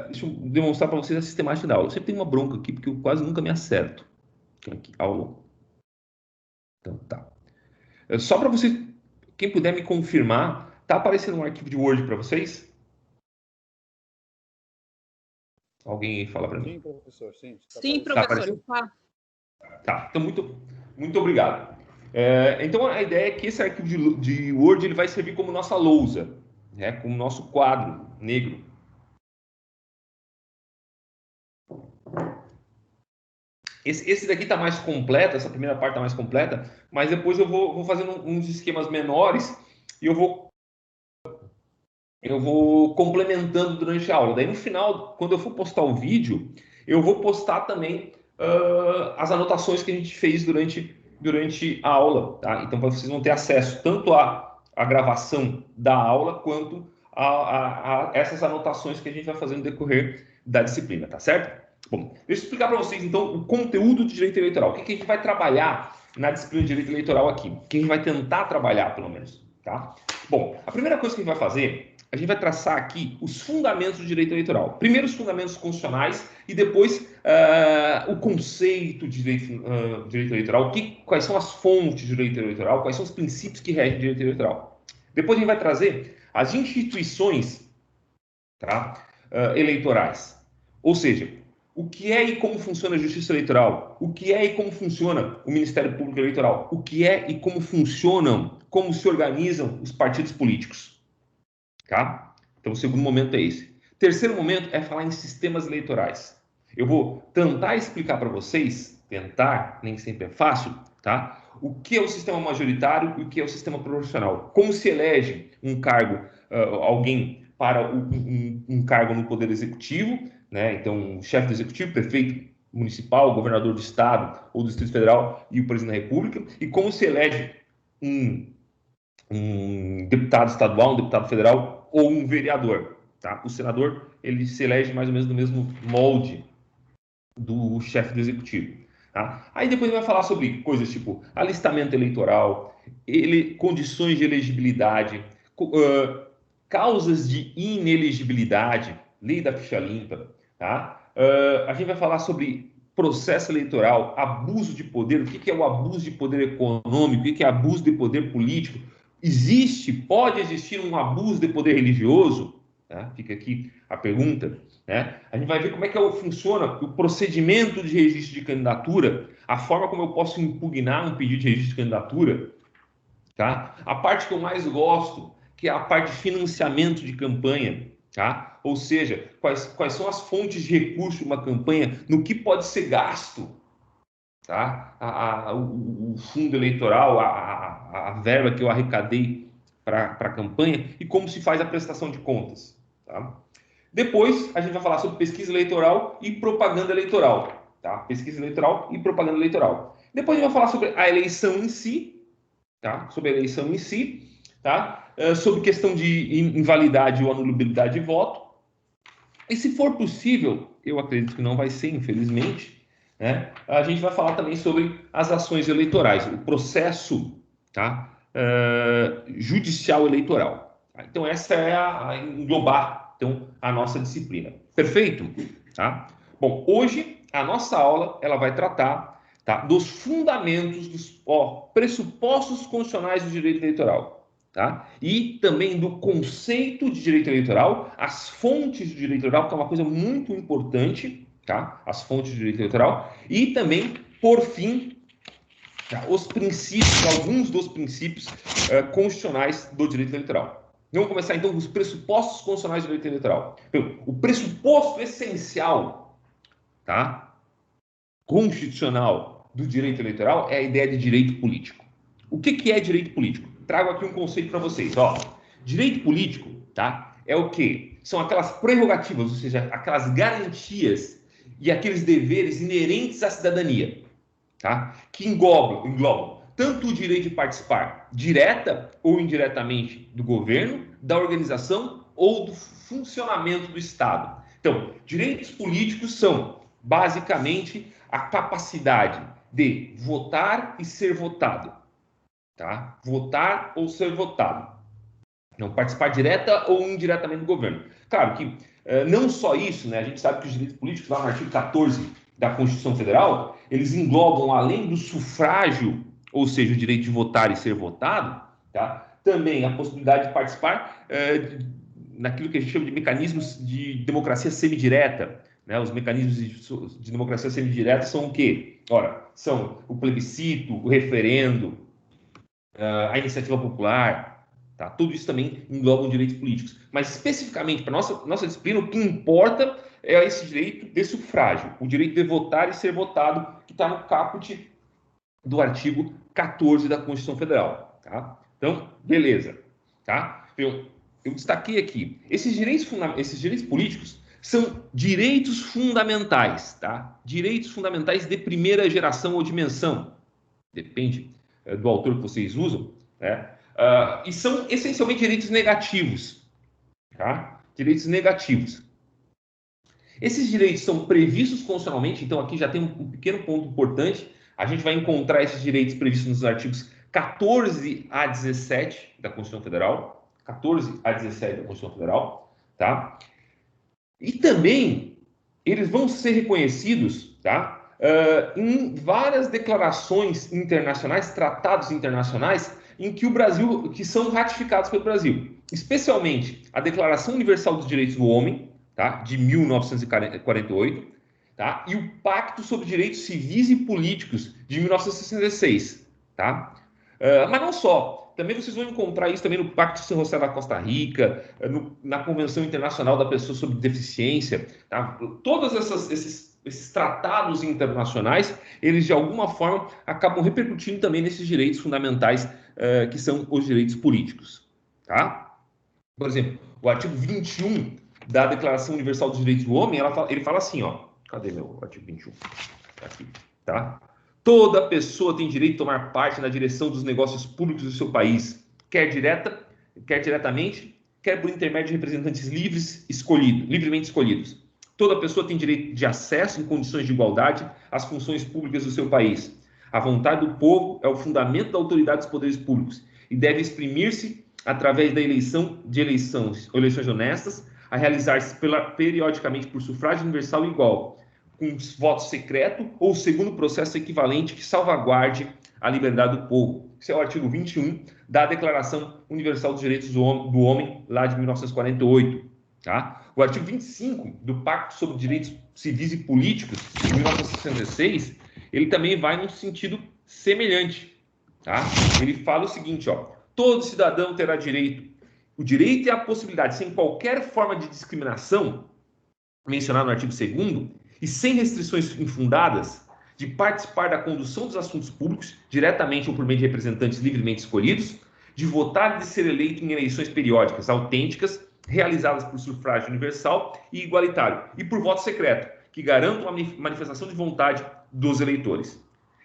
deixa eu demonstrar para vocês a sistemática da aula. Eu sempre tenho uma bronca aqui, porque eu quase nunca me acerto. Aqui, aula. Então, tá. Só para vocês, quem puder me confirmar, tá aparecendo um arquivo de Word para vocês? Alguém fala para mim. Sim, professor, sim. Sim, professor. Tá, então muito obrigado. Então a ideia é que esse arquivo de Word ele vai servir como nossa lousa, né, como nosso quadro negro. Esse daqui está mais completo, essa primeira parte está mais completa, mas depois eu vou fazendo uns esquemas menores e eu vou complementando durante a aula. Daí no final, quando eu for postar o vídeo, eu vou postar também as anotações que a gente fez durante a aula, tá? Então vocês vão ter acesso tanto à gravação da aula quanto a essas anotações que a gente vai fazendo no decorrer da disciplina, tá certo? Bom, deixa eu explicar para vocês então o conteúdo de direito eleitoral. O que a gente vai trabalhar na disciplina de direito eleitoral aqui? O que a gente vai tentar trabalhar, pelo menos, tá? Bom, a primeira coisa que a gente vai fazer, a gente vai traçar aqui os fundamentos do direito eleitoral. Primeiro os fundamentos constitucionais e depois o conceito de direito eleitoral, quais são as fontes do direito eleitoral, quais são os princípios que regem o direito eleitoral. Depois a gente vai trazer as instituições, tá, eleitorais. Ou seja, o que é e como funciona a Justiça Eleitoral, o que é e como funciona o Ministério Público Eleitoral, o que é e como funcionam, como se organizam os partidos políticos. Tá? Então, o segundo momento é esse. Terceiro momento é falar em sistemas eleitorais. Eu vou tentar explicar para vocês, nem sempre é fácil, tá? O que é o sistema majoritário e o que é o sistema proporcional. Como se elege um cargo, alguém para um cargo no Poder Executivo, né? Então, o chefe do Executivo, prefeito municipal, governador do Estado ou do Distrito Federal e o presidente da República, e como se elege um deputado estadual, um deputado federal ou um vereador. Tá? O senador ele se elege mais ou menos no mesmo molde do chefe do executivo. Tá? Aí depois vai falar sobre coisas tipo alistamento eleitoral, condições de elegibilidade, causas de inelegibilidade, lei da ficha limpa. Tá? A gente vai falar sobre processo eleitoral, abuso de poder, o que é o abuso de poder econômico, o que é abuso de poder político. Pode existir um abuso de poder religioso? Tá? Fica aqui a pergunta. Né? A gente vai ver como é que funciona o procedimento de registro de candidatura, a forma como eu posso impugnar um pedido de registro de candidatura. Tá? A parte que eu mais gosto, que é a parte de financiamento de campanha. Tá? Ou seja, quais são as fontes de recurso de uma campanha, no que pode ser gasto. Tá? O fundo eleitoral, a verba que eu arrecadei para a campanha e como se faz a prestação de contas. Tá? Depois, a gente vai falar sobre pesquisa eleitoral e propaganda eleitoral. Tá? Pesquisa eleitoral e propaganda eleitoral. Depois, a gente vai falar sobre a eleição em si. Tá? Sobre a eleição em si. Tá? Sobre questão de invalidade ou anulabilidade de voto. E se for possível, eu acredito que não vai ser, infelizmente, né? A gente vai falar também sobre as ações eleitorais, o processo, tá? Judicial eleitoral. Então, essa é a englobar então, a nossa disciplina. Perfeito? Tá? Bom, hoje a nossa aula ela vai tratar, tá, dos fundamentos, dos pressupostos constitucionais do direito eleitoral. Tá? E também do conceito de direito eleitoral, as fontes de direito eleitoral, que é uma coisa muito importante, tá? As fontes de direito eleitoral, e também, por fim, tá, os princípios, alguns dos princípios constitucionais do direito eleitoral. Vamos começar então com os pressupostos constitucionais do direito eleitoral. Então, o pressuposto essencial, tá, constitucional do direito eleitoral é a ideia de direito político. O que é direito político? Trago aqui um conceito para vocês. Direito político, tá? É o quê? São aquelas prerrogativas, ou seja, aquelas garantias e aqueles deveres inerentes à cidadania, tá? Que englobam tanto o direito de participar direta ou indiretamente do governo, da organização ou do funcionamento do Estado. Então, direitos políticos são, basicamente, a capacidade de votar e ser votado. Tá? Votar ou ser votado. Não participar direta ou indiretamente do governo. Claro que não só isso, né? A gente sabe que os direitos políticos, lá no artigo 14 da Constituição Federal, eles englobam, além do sufrágio, ou seja, o direito de votar e ser votado, tá? Também a possibilidade de participar naquilo que a gente chama de mecanismos de democracia semidireta. Né? Os mecanismos de democracia semidireta são o quê? Ora, são o plebiscito, o referendo, a iniciativa popular, tá? Tudo isso também engloba direitos políticos. Mas especificamente para nossa disciplina, o que importa é esse direito de sufrágio, o direito de votar e ser votado, que está no caput do artigo 14 da Constituição Federal. Tá? Então, beleza. Tá? Eu destaquei aqui, esses direitos políticos são direitos fundamentais, tá? Direitos fundamentais de primeira geração ou dimensão. Depende do autor que vocês usam, né? E são essencialmente direitos negativos, tá? Direitos negativos. Esses direitos são previstos constitucionalmente, então aqui já tem um pequeno ponto importante. A gente vai encontrar esses direitos previstos nos artigos 14 a 17 da Constituição Federal, 14 a 17 da Constituição Federal, tá? E também eles vão ser reconhecidos, tá? Em várias declarações internacionais, tratados internacionais, em que o Brasil, que são ratificados pelo Brasil, especialmente a Declaração Universal dos Direitos do Homem, tá? De 1948, tá? E o Pacto sobre Direitos Civis e Políticos de 1966, tá? Mas não só. Também vocês vão encontrar isso também no Pacto de San José da Costa Rica, na Convenção Internacional da Pessoa sobre Deficiência. Tá? Todos esses tratados internacionais, eles de alguma forma acabam repercutindo também nesses direitos fundamentais que são os direitos políticos. Tá? Por exemplo, o artigo 21 da Declaração Universal dos Direitos do Homem, ele fala assim, ó, cadê meu artigo 21? Aqui, tá? Toda pessoa tem direito de tomar parte na direção dos negócios públicos do seu país, quer diretamente, quer por intermédio de representantes livremente escolhidos. Toda pessoa tem direito de acesso em condições de igualdade às funções públicas do seu país. A vontade do povo é o fundamento da autoridade dos poderes públicos e deve exprimir-se através da eleições honestas, a realizar-se periodicamente por sufrágio universal igual, com voto secreto ou segundo processo equivalente que salvaguarde a liberdade do povo. Esse é o artigo 21 da Declaração Universal dos Direitos do Homem, lá de 1948. Tá? O artigo 25 do Pacto sobre Direitos Civis e Políticos, de 1966, ele também vai num sentido semelhante. Tá? Ele fala o seguinte, ó, todo cidadão terá o direito e a possibilidade, sem qualquer forma de discriminação, mencionado no artigo 2º, e sem restrições infundadas, de participar da condução dos assuntos públicos, diretamente ou por meio de representantes livremente escolhidos, de votar e de ser eleito em eleições periódicas, autênticas, realizadas por sufrágio universal e igualitário, e por voto secreto, que garantam a manifestação de vontade dos eleitores.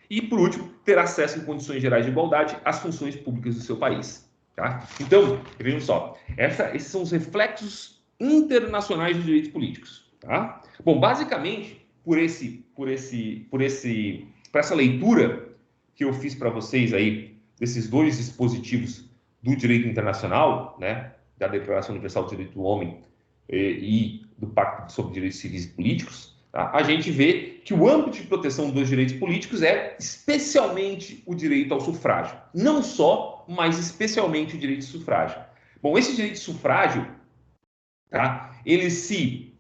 E, por último, ter acesso em condições gerais de igualdade às funções públicas do seu país. Tá? Então, vejam só, esses são os reflexos internacionais dos direitos políticos. Tá? Bom, basicamente, por essa leitura que eu fiz para vocês aí, desses dois dispositivos do direito internacional, né, da Declaração Universal dos Direitos do Homem e do Pacto sobre Direitos Civis e Políticos, tá? A gente vê que o âmbito de proteção dos direitos políticos é especialmente o direito ao sufrágio. Não só, mas especialmente o direito de sufrágio. Bom, esse direito de sufrágio, tá, ele se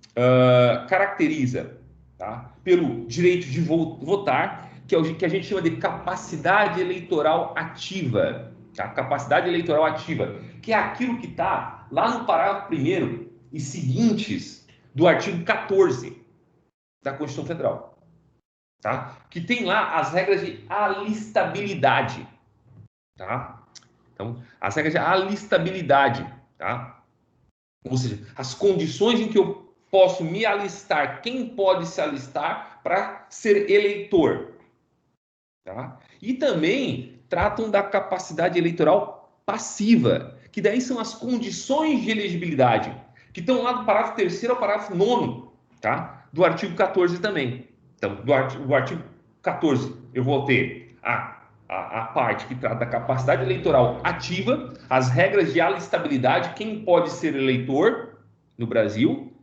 caracteriza, tá, pelo direito de votar, que é o que a gente chama de capacidade eleitoral ativa. Tá? Capacidade eleitoral ativa, que é aquilo que está lá no parágrafo 1º e seguintes do artigo 14 da Constituição Federal. Tá? Que tem lá as regras de alistabilidade. Tá? Então, as regras de alistabilidade. Tá? Ou seja, as condições em que eu posso me alistar, quem pode se alistar para ser eleitor. Tá? E também tratam da capacidade eleitoral passiva, que daí são as condições de elegibilidade, que estão lá do parágrafo 3º ao parágrafo 9º, tá? Do artigo 14 também. Então, do artigo 14, eu vou ter a a parte que trata da capacidade eleitoral ativa, as regras de alistabilidade, quem pode ser eleitor no Brasil,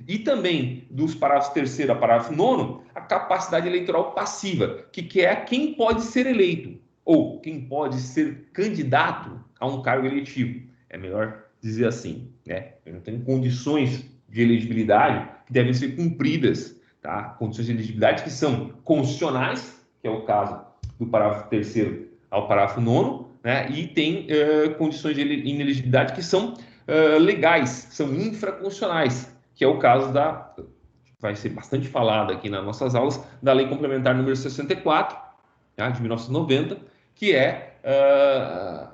e também dos parágrafos 3º a parágrafo 9º, a capacidade eleitoral passiva, que é quem pode ser eleito, ou quem pode ser candidato a um cargo eletivo. É melhor dizer assim, né? Eu não tenho condições de elegibilidade que devem ser cumpridas, tá? Condições de elegibilidade que são constitucionais, que é o caso do parágrafo 3º ao parágrafo 9º, né? E tem condições de inelegibilidade que são legais, são infraconstitucionais, que é o caso da, vai ser bastante falado aqui nas nossas aulas, da Lei Complementar número 64, tá, de 1990, que é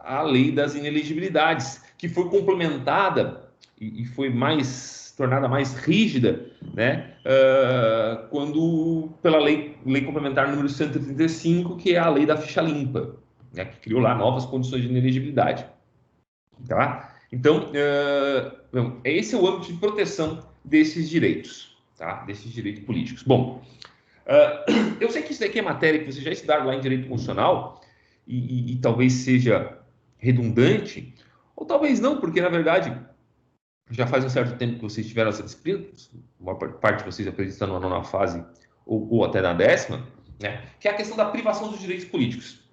a Lei das Inelegibilidades, que foi complementada e foi tornada mais rígida, né, pela lei Complementar número 135, que é a Lei da Ficha Limpa, né, que criou lá novas condições de inelegibilidade. Tá? Então, esse é o âmbito de proteção desses direitos, tá? Desses direitos políticos. Bom, eu sei que isso daqui é matéria que vocês já estudaram lá em Direito Constitucional e talvez seja redundante, ou talvez não, porque, na verdade, já faz um certo tempo que vocês tiveram essa disciplina, a maior parte de vocês acreditando na nona fase ou até na 10ª, né? Que é a questão da privação dos direitos políticos.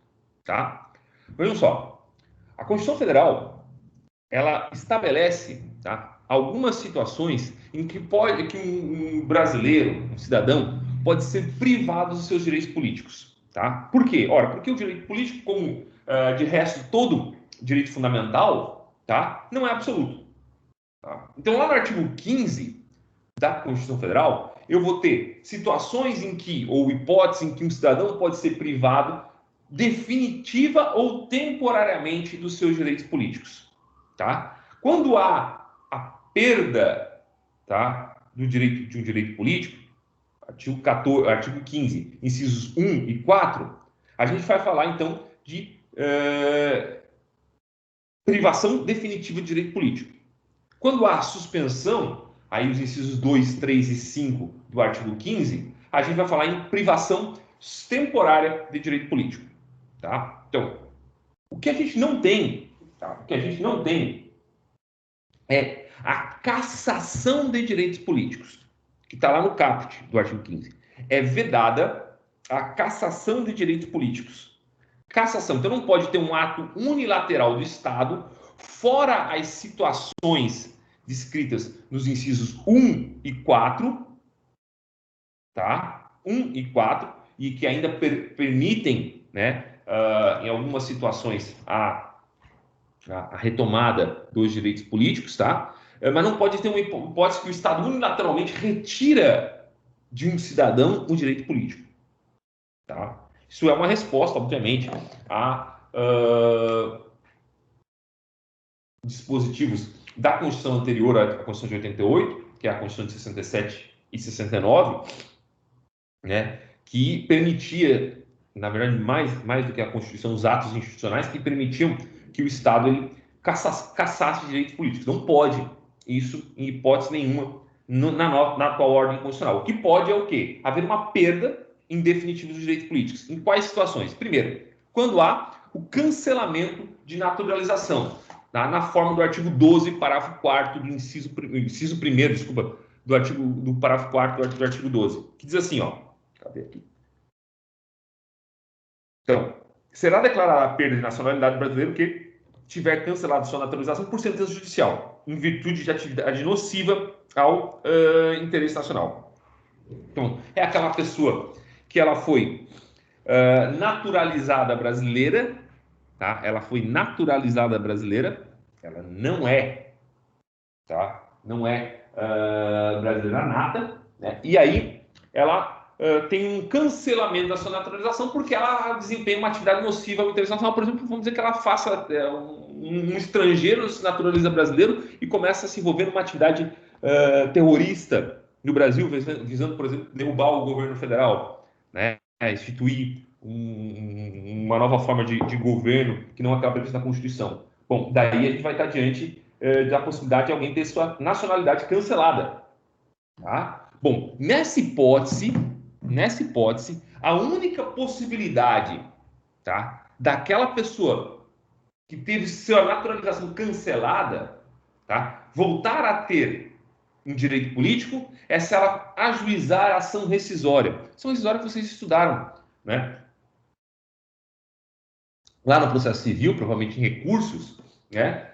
Tá? Vejam só, a Constituição Federal ela estabelece, tá, algumas situações em que um brasileiro, um cidadão, pode ser privado dos seus direitos políticos. Tá? Por quê? Ora, porque o direito político, como de resto todo direito fundamental, tá, não é absoluto. Tá? Então, lá no artigo 15 da Constituição Federal, eu vou ter situações em que, ou hipóteses em que um cidadão pode ser privado definitiva ou temporariamente dos seus direitos políticos. Tá? Quando há a perda, tá, de um direito político, artigo 15, incisos 1 e 4, a gente vai falar então de privação definitiva de direito político. Quando há suspensão, aí os incisos 2, 3 e 5 do artigo 15, a gente vai falar em privação temporária de direito político. Tá? Então, o que a gente não tem, tá? O que a gente não tem é a cassação de direitos políticos, que está lá no caput do artigo 15. É vedada a cassação de direitos políticos. Cassação. Então, não pode ter um ato unilateral do Estado, fora as situações descritas nos incisos 1 e 4, tá? 1 e 4, e que ainda permitem, né, em algumas situações, a retomada dos direitos políticos, tá? Mas não pode ter uma hipótese que o Estado unilateralmente retira de um cidadão o direito político, tá? Isso é uma resposta, obviamente, a dispositivos da Constituição anterior à Constituição de 88, que é a Constituição de 67 e 69, né, que permitia, na verdade, mais do que a Constituição, os atos institucionais que permitiam que o Estado ele cassasse direitos políticos. Não pode isso, em hipótese nenhuma, na atual ordem constitucional. O que pode é o quê? Haver uma perda em definitivo dos direitos políticos. Em quais situações? Primeiro, quando há o cancelamento de naturalização, tá? Na forma do artigo 12, parágrafo 4º do inciso 1º, desculpa, do parágrafo 4º do artigo 12, que diz assim, ó, cadê aqui? Então, será declarada a perda de nacionalidade brasileira que tiver cancelado sua naturalização por sentença judicial, em virtude de atividade nociva ao interesse nacional. Então, é aquela pessoa que ela foi naturalizada brasileira, tá? Ela foi naturalizada brasileira, ela não é, tá? Não é brasileira nata, né? E aí ela tem um cancelamento da sua naturalização porque ela desempenha uma atividade nociva ao interesse nacional. Por exemplo, vamos dizer que ela faça um estrangeiro se naturaliza brasileiro e começa a se envolver numa atividade terrorista no Brasil, visando, por exemplo, derrubar o governo federal, né? Instituir uma nova forma de governo que não acaba prevista na Constituição. Bom, daí a gente vai estar diante da possibilidade de alguém ter sua nacionalidade cancelada. Tá? Bom, nessa hipótese, a única possibilidade, tá, daquela pessoa que teve sua naturalização cancelada, tá? Voltar a ter um direito político é se ela ajuizar a ação rescisória. Ação rescisória que vocês estudaram, né? Lá no processo civil, provavelmente em recursos, né?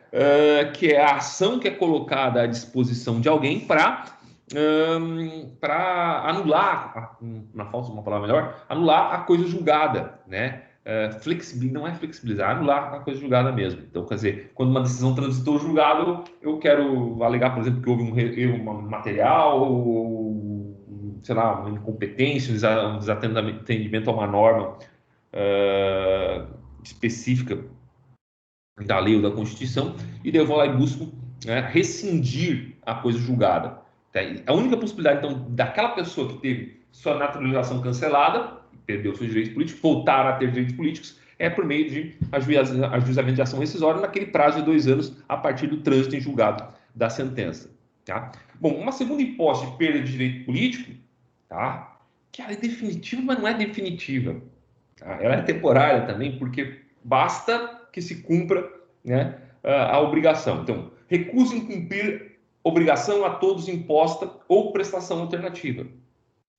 Que é a ação que é colocada à disposição de alguém para anular, na falta de uma palavra melhor, anular a coisa julgada, né? Não é flexibilizar, anular a coisa julgada mesmo. Então, quer dizer, quando uma decisão transitou julgado, eu quero alegar, por exemplo, que houve um erro material, ou, sei lá, uma incompetência, um desatendimento a uma norma específica da lei ou da Constituição, e daí eu vou lá e busco, né, rescindir a coisa julgada. A única possibilidade, então, daquela pessoa que teve sua naturalização cancelada, perdeu seus direitos políticos, voltar a ter direitos políticos, é por meio de ajuizamento de ação rescisória naquele prazo de 2 anos a partir do trânsito em julgado da sentença. Tá? Bom, uma segunda hipótese de perda de direito político, tá? Que ela é definitiva, mas não é definitiva. Tá? Ela é temporária também, porque basta que se cumpra, né, a obrigação. Então, recuso em cumprir obrigação a todos imposta ou prestação alternativa.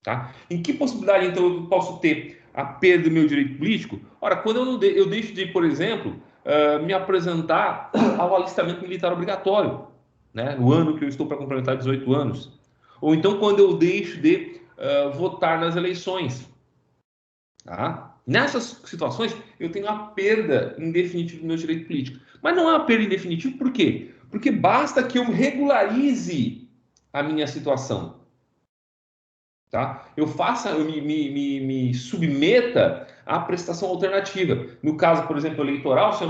Tá? Em que possibilidade, então, eu posso ter a perda do meu direito político? Ora, quando eu deixo de, por exemplo, me apresentar ao alistamento militar obrigatório, né, no ano que eu estou para complementar 18 anos. Ou então, quando eu deixo de votar nas eleições. Tá? Nessas situações, eu tenho a perda em definitivo do meu direito político. Mas não é uma perda em definitivo, por quê? Porque basta que eu regularize a minha situação. Tá? Eu me submeta à prestação alternativa. No caso, por exemplo, eleitoral, se eu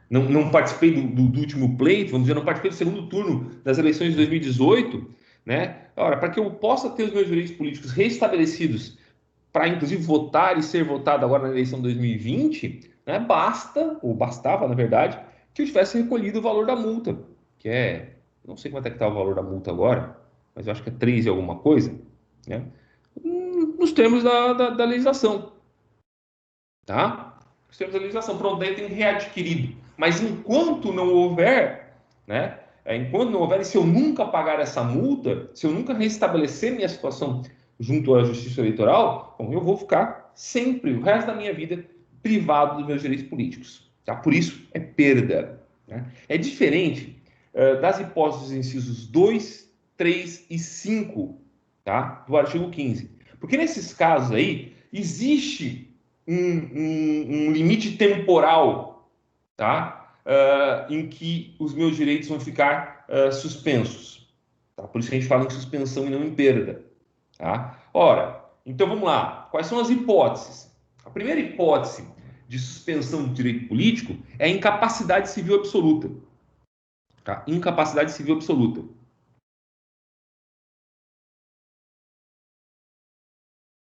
não participei do último pleito, vamos dizer, não participei do segundo turno das eleições de 2018, né? Ora, para que eu possa ter os meus direitos políticos restabelecidos, para inclusive votar e ser votado agora na eleição de 2020, né, bastava, na verdade, que eu tivesse recolhido o valor da multa, que é, não sei quanto é que está o valor da multa agora, mas eu acho que é 3 e alguma coisa, né? Nos termos da legislação, tá? Nos termos da legislação, pronto, daí eu tenho readquirido. Mas enquanto não houver, né? Enquanto não houver, e se eu nunca pagar essa multa, se eu nunca restabelecer minha situação junto à Justiça Eleitoral, bom, eu vou ficar sempre, o resto da minha vida, privado dos meus direitos políticos. Tá? Por isso, é perda. Né? É diferente das hipóteses dos incisos 2, 3 e 5, tá? Do artigo 15. Porque nesses casos aí, existe um limite temporal, tá? Em que os meus direitos vão ficar suspensos. Tá? Por isso que a gente fala em suspensão e não em perda. Tá? Ora, então vamos lá. Quais são as hipóteses? A primeira hipótese de suspensão do direito político é a incapacidade civil absoluta. Tá? Incapacidade civil absoluta.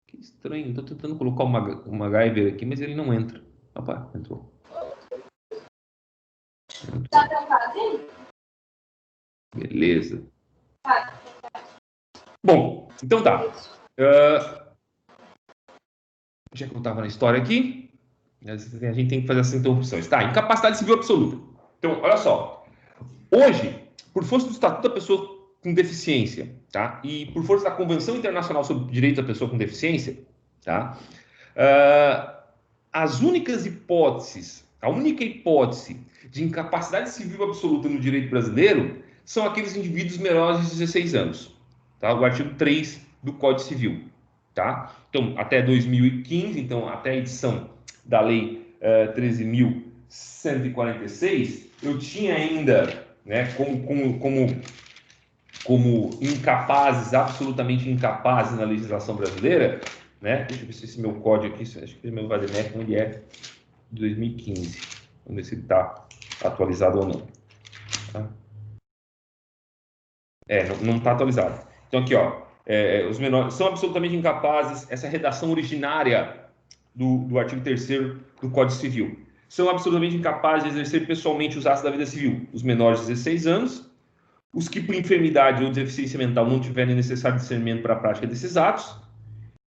Que estranho. Estou tentando colocar uma MacGyver aqui, mas ele não entra. Opa, entrou. Beleza. Bom, então tá. Já que eu estava na história aqui, a gente tem que fazer essas interrupções. Tá, incapacidade civil absoluta. Então, olha só. Hoje, por força do Estatuto da Pessoa com Deficiência, tá? E por força da Convenção Internacional sobre Direitos da Pessoa com Deficiência, tá? As únicas hipóteses, a única hipótese de incapacidade civil absoluta no direito brasileiro são aqueles indivíduos menores de 16 anos, tá? O artigo 3 do Código Civil, tá? Então, até 2015, então, até a edição da Lei 13.146, eu tinha ainda, né, como incapazes, absolutamente incapazes na legislação brasileira, né? Deixa eu ver se esse meu código aqui, acho que o meu Vademec, ele é de 2015. Vamos ver se ele está atualizado ou não. Tá? Não está atualizado. Então aqui, ó, os menores são absolutamente incapazes, essa redação originária do artigo 3º do Código Civil. São absolutamente incapazes de exercer pessoalmente os atos da vida civil. Os menores de 16 anos, os que por enfermidade ou deficiência mental não tiverem necessário discernimento para a prática desses atos,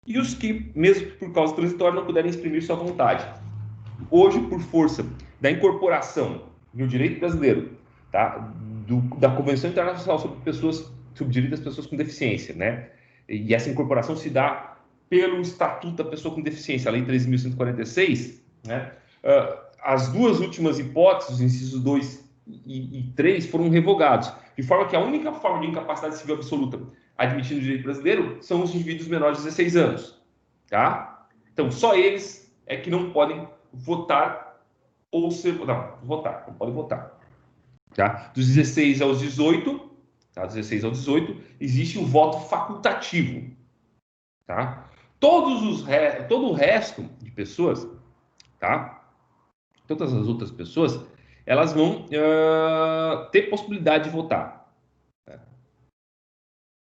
e os que, mesmo por causa transitória, não puderem exprimir sua vontade. Hoje, por força da incorporação no direito brasileiro, tá, da Convenção Internacional sobre Direitos das Pessoas com Deficiência, né, e essa incorporação se dá pelo Estatuto da Pessoa com Deficiência, a Lei 13.146, né, as duas últimas hipóteses, os incisos 2 e 3, foram revogados, de forma que a única forma de incapacidade civil absoluta admitida no direito brasileiro são os indivíduos menores de 16 anos. Tá? Então, só eles é que não podem votar ou ser... Não, votar, não podem votar. Tá? Dos 16 aos 18, tá? 16 aos 18, existe o voto facultativo. Tá? Todo o resto de pessoas, tá? Todas as outras pessoas, elas vão ter possibilidade de votar. Tá?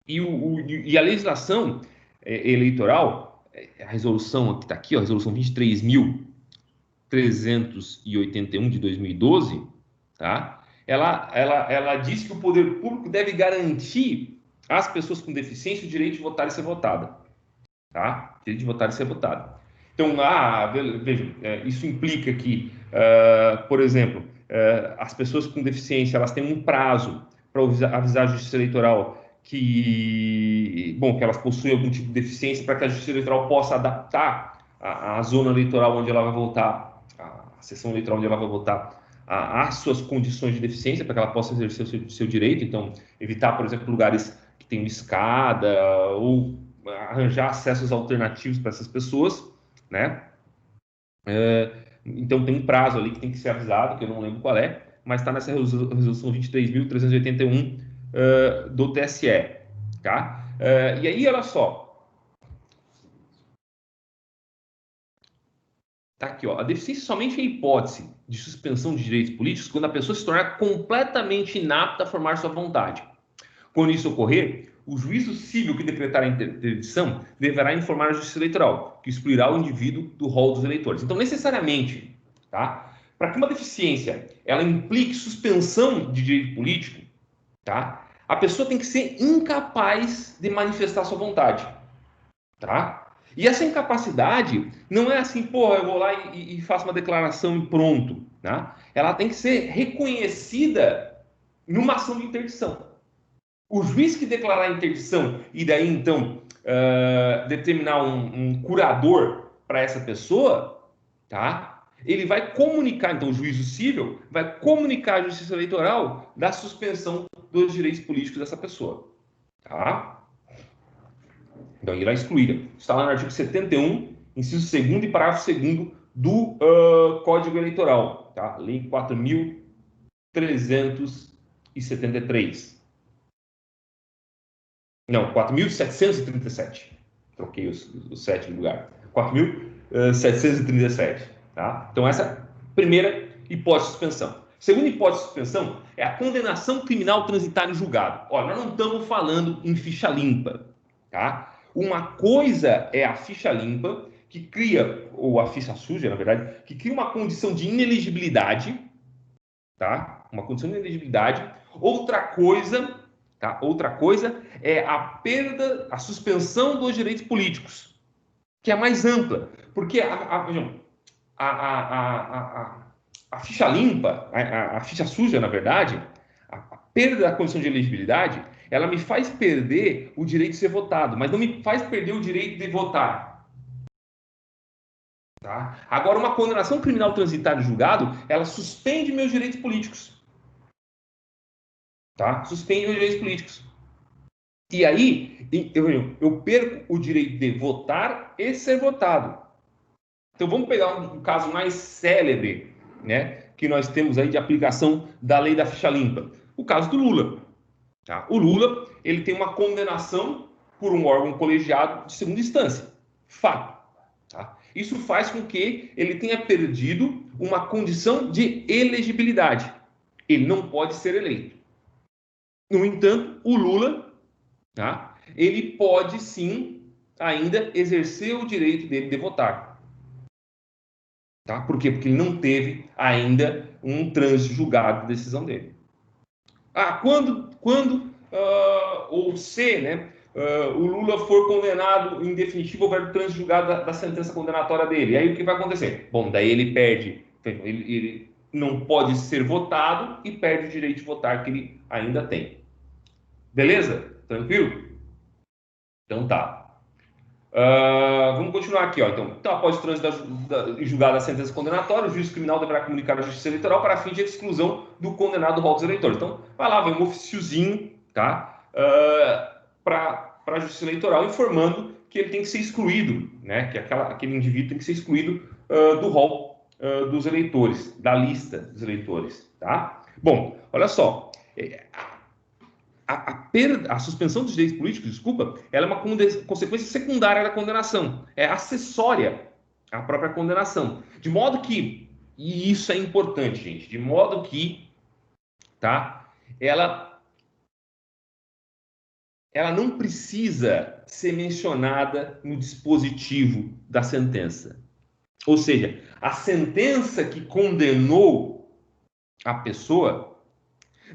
E a legislação eleitoral, a resolução que está aqui, ó, a resolução 23.381 de 2012, tá? Ela diz que o poder público deve garantir às pessoas com deficiência o direito de votar e ser votada. Tá? Direito de votar e ser votado. Então, veja, isso implica que, por exemplo, as pessoas com deficiência, elas têm um prazo para avisar a Justiça Eleitoral que elas possuem algum tipo de deficiência, para que a Justiça Eleitoral possa adaptar a zona eleitoral onde ela vai votar, a sessão eleitoral onde ela vai votar, às suas condições de deficiência, para que ela possa exercer o seu direito. Então, evitar, por exemplo, lugares que tem escada ou arranjar acessos alternativos para essas pessoas, né? Então tem um prazo ali que tem que ser avisado, que eu não lembro qual é, mas está nessa resolução 23.381 do TSE, tá? E aí, olha só, tá aqui, ó, a deficiência somente é hipótese de suspensão de direitos políticos quando a pessoa se tornar completamente inapta a formar sua vontade. Quando isso ocorrer, o juízo civil que decretar a interdição deverá informar a Justiça Eleitoral, que excluirá o indivíduo do rol dos eleitores. Então, necessariamente, tá? Para que uma deficiência ela implique suspensão de direito político, tá? A pessoa tem que ser incapaz de manifestar sua vontade, tá? E essa incapacidade não é assim, porra, eu vou lá e faço uma declaração e pronto, tá? Ela tem que ser reconhecida numa ação de interdição. O juiz que declarar a interdição e daí, então, determinar um curador para essa pessoa, tá? Ele vai comunicar, então, o juízo civil vai comunicar à Justiça Eleitoral da suspensão dos direitos políticos dessa pessoa, tá? Então, irá excluir. Está lá no artigo 71, inciso 2º e parágrafo 2º do Código Eleitoral, tá? Lei 4.373. Não, 4.737. Troquei o 7 no lugar. 4.737. Tá? Então, essa é a primeira hipótese de suspensão. Segunda hipótese de suspensão é a condenação criminal transitária em julgado. Olha, nós não estamos falando em ficha limpa. Tá? Uma coisa é a ficha limpa, que cria, ou a ficha suja, na verdade, que cria uma condição de inelegibilidade. Tá? Uma condição de inelegibilidade. Outra coisa é a perda, a suspensão dos direitos políticos, que é mais ampla, porque a ficha limpa, a ficha suja, na verdade, a perda da condição de elegibilidade, ela me faz perder o direito de ser votado, mas não me faz perder o direito de votar. Tá? Agora, uma condenação criminal transitária em julgado, ela suspende meus direitos políticos. Tá? Suspende meus direitos políticos. E aí, eu perco o direito de votar e ser votado. Então, vamos pegar um caso mais célebre, né, que nós temos aí de aplicação da lei da ficha limpa. O caso do Lula. Tá? O Lula, ele tem uma condenação por um órgão colegiado de segunda instância. Fato. Tá? Isso faz com que ele tenha perdido uma condição de elegibilidade. Ele não pode ser eleito. No entanto, o Lula, tá? Ele pode sim ainda exercer o direito dele de votar. Tá? Por quê? Porque ele não teve ainda um trânsito julgado de decisão dele. Ou se, né? o Lula for condenado em definitivo, houver transjugado da sentença condenatória dele. E aí o que vai acontecer? Bom, daí ele perde, ele não pode ser votado e perde o direito de votar que ele ainda tem. Beleza? Tranquilo? Então tá. Vamos continuar aqui, ó. Então, após o trânsito julgada a sentença condenatória, o juiz criminal deverá comunicar à Justiça Eleitoral para fim de exclusão do condenado do rol dos eleitores. Então, vai lá, vai um ofíciozinho, tá? Para a Justiça Eleitoral informando que ele tem que ser excluído, né? Que aquele indivíduo tem que ser excluído do rol dos eleitores, da lista dos eleitores, tá? Bom, olha só. A suspensão dos direitos políticos, desculpa, ela é uma consequência secundária da condenação, é acessória à própria condenação. De modo que, e isso é importante, gente, de modo que, tá, ela não precisa ser mencionada no dispositivo da sentença. Ou seja, a sentença que condenou a pessoa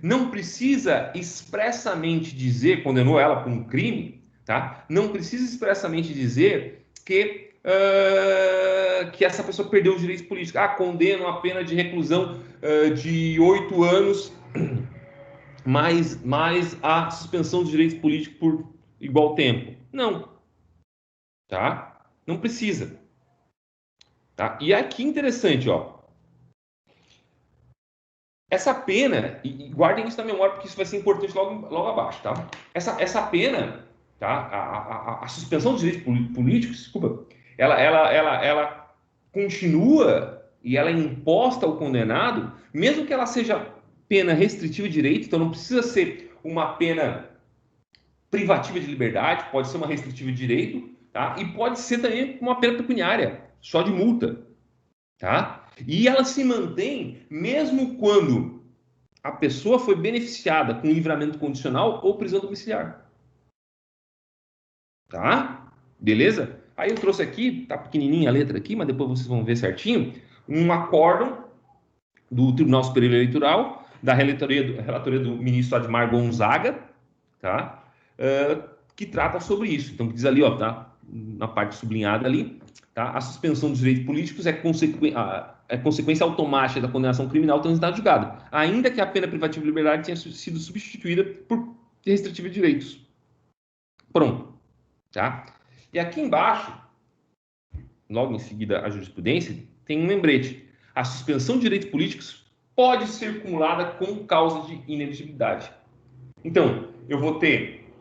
não precisa expressamente dizer, condenou ela por um crime, tá? Não precisa expressamente dizer que essa pessoa perdeu os direitos políticos. Condeno a pena de reclusão de 8 anos, mais a suspensão dos direitos políticos por igual tempo. Não. Tá? Não precisa. Tá? E aqui interessante, ó. Essa pena, e guardem isso na memória, porque isso vai ser importante logo abaixo, tá? Essa pena, tá? A suspensão dos direitos políticos, desculpa, ela continua e ela é imposta ao condenado, mesmo que ela seja pena restritiva de direito, então não precisa ser uma pena privativa de liberdade, pode ser uma restritiva de direito, tá? E pode ser também uma pena pecuniária, só de multa, tá? E ela se mantém mesmo quando a pessoa foi beneficiada com livramento condicional ou prisão domiciliar. Tá? Beleza? Aí eu trouxe aqui, tá pequenininha a letra aqui, mas depois vocês vão ver certinho, um acórdão do Tribunal Superior Eleitoral, da relatoria do ministro Admar Gonzaga, tá? Que trata sobre isso. Então, diz ali, ó, tá? Na parte sublinhada ali, tá? A suspensão dos direitos políticos é consequência automática da condenação criminal transitada julgada, ainda que a pena privativa de liberdade tenha sido substituída por restritiva de direitos. Pronto. Tá? E aqui embaixo, logo em seguida a jurisprudência, tem um lembrete. A suspensão de direitos políticos pode ser cumulada com causa de inelegibilidade. Então, eu vou ter...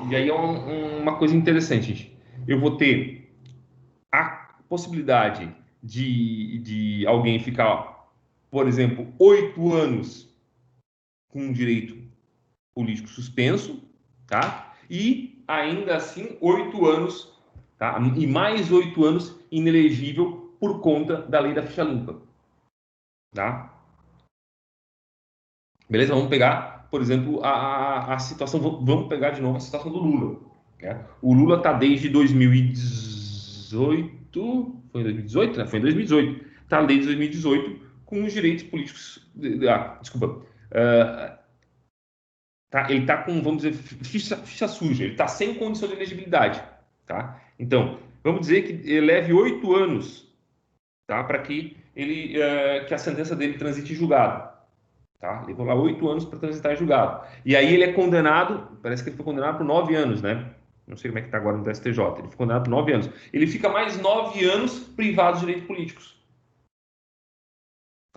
e aí é uma coisa interessante, gente. Eu vou ter a possibilidade de alguém ficar, por exemplo, 8 anos com um direito político suspenso, tá? E ainda assim 8 anos, tá? E mais 8 anos inelegível por conta da lei da ficha limpa, tá? Beleza? Vamos pegar, por exemplo, a situação, vamos pegar de novo a situação do Lula, né? O Lula está desde 2018, foi em 2018, né? Foi em 2018, está desde 2018 com os direitos políticos, desculpa, tá? Ele está com, vamos dizer, ficha suja, ele está sem condição de elegibilidade, tá? Então, vamos dizer que ele leve 8 anos, tá? Para que que a sentença dele transite em julgado, tá? Levou lá 8 anos para transitar em julgado. E aí ele é condenado, parece que ele foi condenado por 9 anos, né? Não sei como é que está agora no STJ, ele foi condenado por 9 anos. Ele fica mais 9 anos privado de direitos políticos.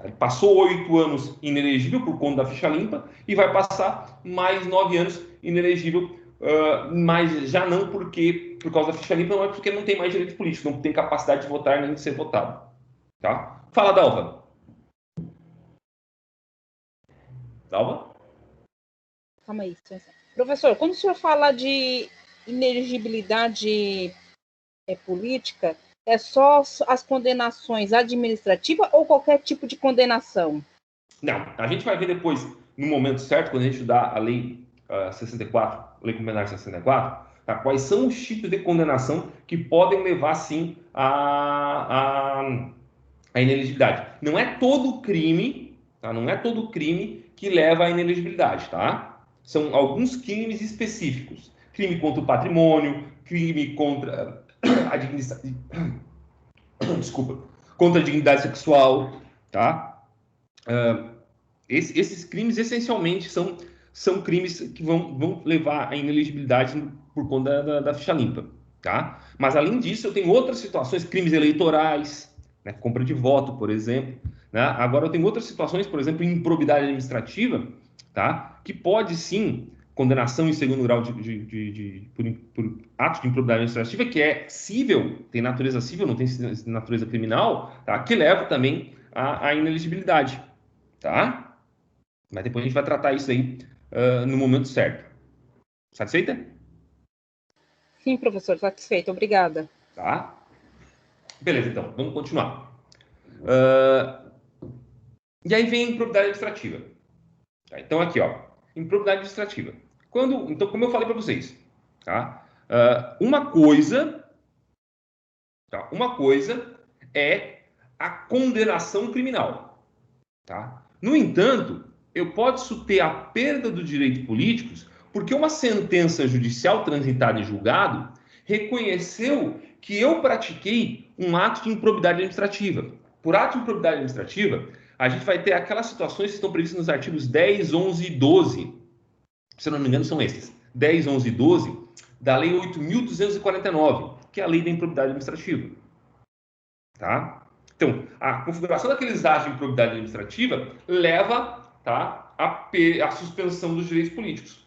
Ele passou 8 anos inelegível por conta da ficha limpa e vai passar mais 9 anos inelegível, mas já não por causa da ficha limpa, não é porque não tem mais direitos políticos, não tem capacidade de votar nem de ser votado. Tá? Fala, Dalva. Dalva? Calma aí. Professor, quando o senhor fala de inelegibilidade política, é só as condenações administrativas ou qualquer tipo de condenação? Não, a gente vai ver depois, no momento certo, quando a gente estudar a lei 64, lei complementar 64, tá? Quais são os tipos de condenação que podem levar, sim, a inelegibilidade. Não é todo crime, tá? Não é todo crime que leva à inelegibilidade, tá? são alguns crimes específicos. Crime contra o patrimônio, crime contra a dignidade, desculpa, contra a dignidade sexual, tá? Esses crimes, essencialmente, são crimes que vão levar à inelegibilidade por conta da ficha limpa, tá? Mas, além disso, eu tenho outras situações, crimes eleitorais, né, compra de voto, por exemplo, né? Agora, eu tenho outras situações, por exemplo, improbidade administrativa, tá? Que pode, sim, condenação em segundo grau por ato de improbidade administrativa, que é cível, tem natureza cível, não tem natureza criminal, tá? Que leva também à inelegibilidade, tá? Mas depois a gente vai tratar isso aí no momento certo. Satisfeita? Sim, professor, satisfeito. Obrigada. Tá? Beleza, então, vamos continuar. E aí vem a improbidade administrativa. Tá? Então, aqui, ó, improbidade administrativa. Então, como eu falei para vocês, tá? Uma coisa é a condenação criminal. Tá? No entanto, eu posso ter a perda dos direitos políticos porque uma sentença judicial transitada em julgado reconheceu que eu pratiquei um ato de improbidade administrativa. Por ato de improbidade administrativa, a gente vai ter aquelas situações que estão previstas nos artigos 10, 11 e 12. Se eu não me engano, são esses. 10, 11 e 12 da Lei 8.249, que é a Lei da Improbidade Administrativa. Tá? Então, a configuração daqueles atos de improbidade administrativa leva, tá, à suspensão dos direitos políticos.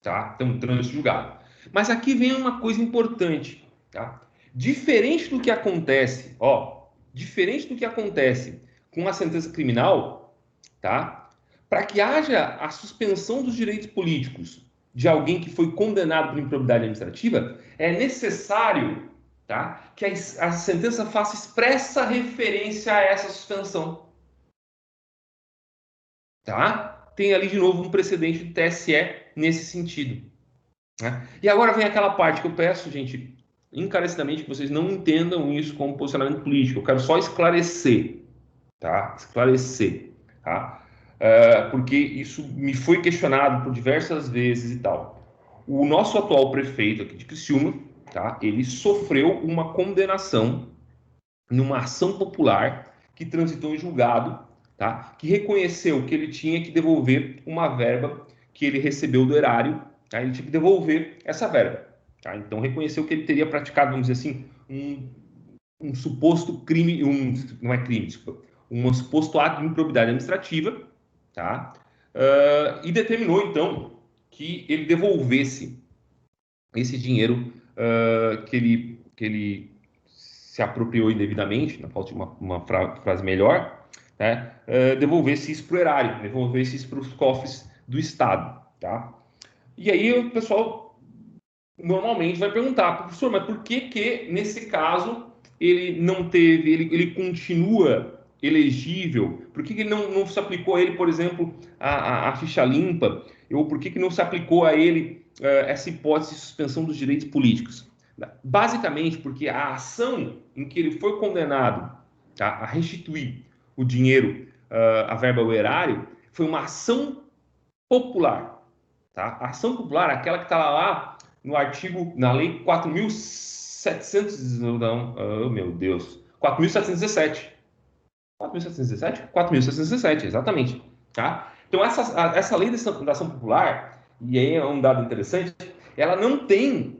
Tá? Então, trânsito julgado. Mas aqui vem uma coisa importante. Tá? Diferente do que acontece com a sentença criminal, tá? Para que haja a suspensão dos direitos políticos de alguém que foi condenado por improbidade administrativa, é necessário, tá, que a sentença faça expressa referência a essa suspensão. Tá? Tem ali de novo um precedente do TSE nesse sentido. Né? E agora vem aquela parte que eu peço, gente, encarecidamente, que vocês não entendam isso como posicionamento político. Eu quero só esclarecer. Tá? Esclarecer. Tá? Porque isso me foi questionado por diversas vezes e tal. O nosso atual prefeito aqui de Criciúma, tá? Ele sofreu uma condenação numa ação popular que transitou em julgado, tá? Que reconheceu que ele tinha que devolver uma verba que ele recebeu do erário, tá? Ele tinha que devolver essa verba. Tá? Então reconheceu que ele teria praticado, vamos dizer assim, um suposto crime, não é crime, desculpa, um suposto ato de improbidade administrativa, tá? E determinou, então, que ele devolvesse esse dinheiro que ele se apropriou indevidamente, na falta de uma frase melhor, né? Devolvesse isso para o erário, devolvesse isso para os cofres do Estado, tá? E aí o pessoal normalmente vai perguntar, professor, mas por que nesse caso ele não teve, ele continua elegível? Por que ele não se aplicou a ele, por exemplo, a ficha limpa? Ou por que não se aplicou a ele essa hipótese de suspensão dos direitos políticos? Basicamente porque a ação em que ele foi condenado, tá, a restituir o dinheiro, a verba ao erário, foi uma ação popular. Tá? A ação popular, aquela que está lá no artigo, na lei 4.700, não, oh, meu Deus, 4.717. 4.717? 4.717, exatamente. Tá? Então, essa lei da ação popular, e aí é um dado interessante, ela não tem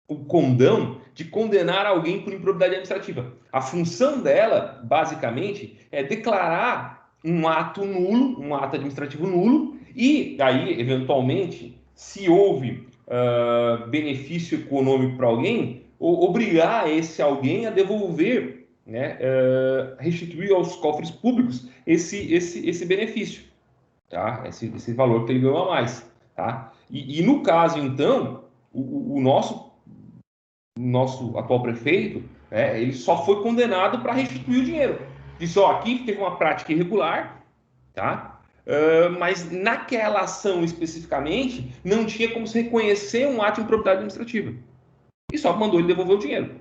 o condão de condenar alguém por improbidade administrativa. A função dela, basicamente, é declarar um ato nulo, um ato administrativo nulo, e aí, eventualmente, se houve benefício econômico para alguém, obrigar esse alguém a devolver, né, restituir aos cofres públicos esse benefício, tá? Esse valor que ele ganhou a mais. Tá? E no caso, então, o nosso atual prefeito, ele só foi condenado para restituir o dinheiro. Disse, ó, aqui teve uma prática irregular, tá? Mas naquela ação especificamente, não tinha como se reconhecer um ato de improbidade administrativa. E só mandou ele devolver o dinheiro.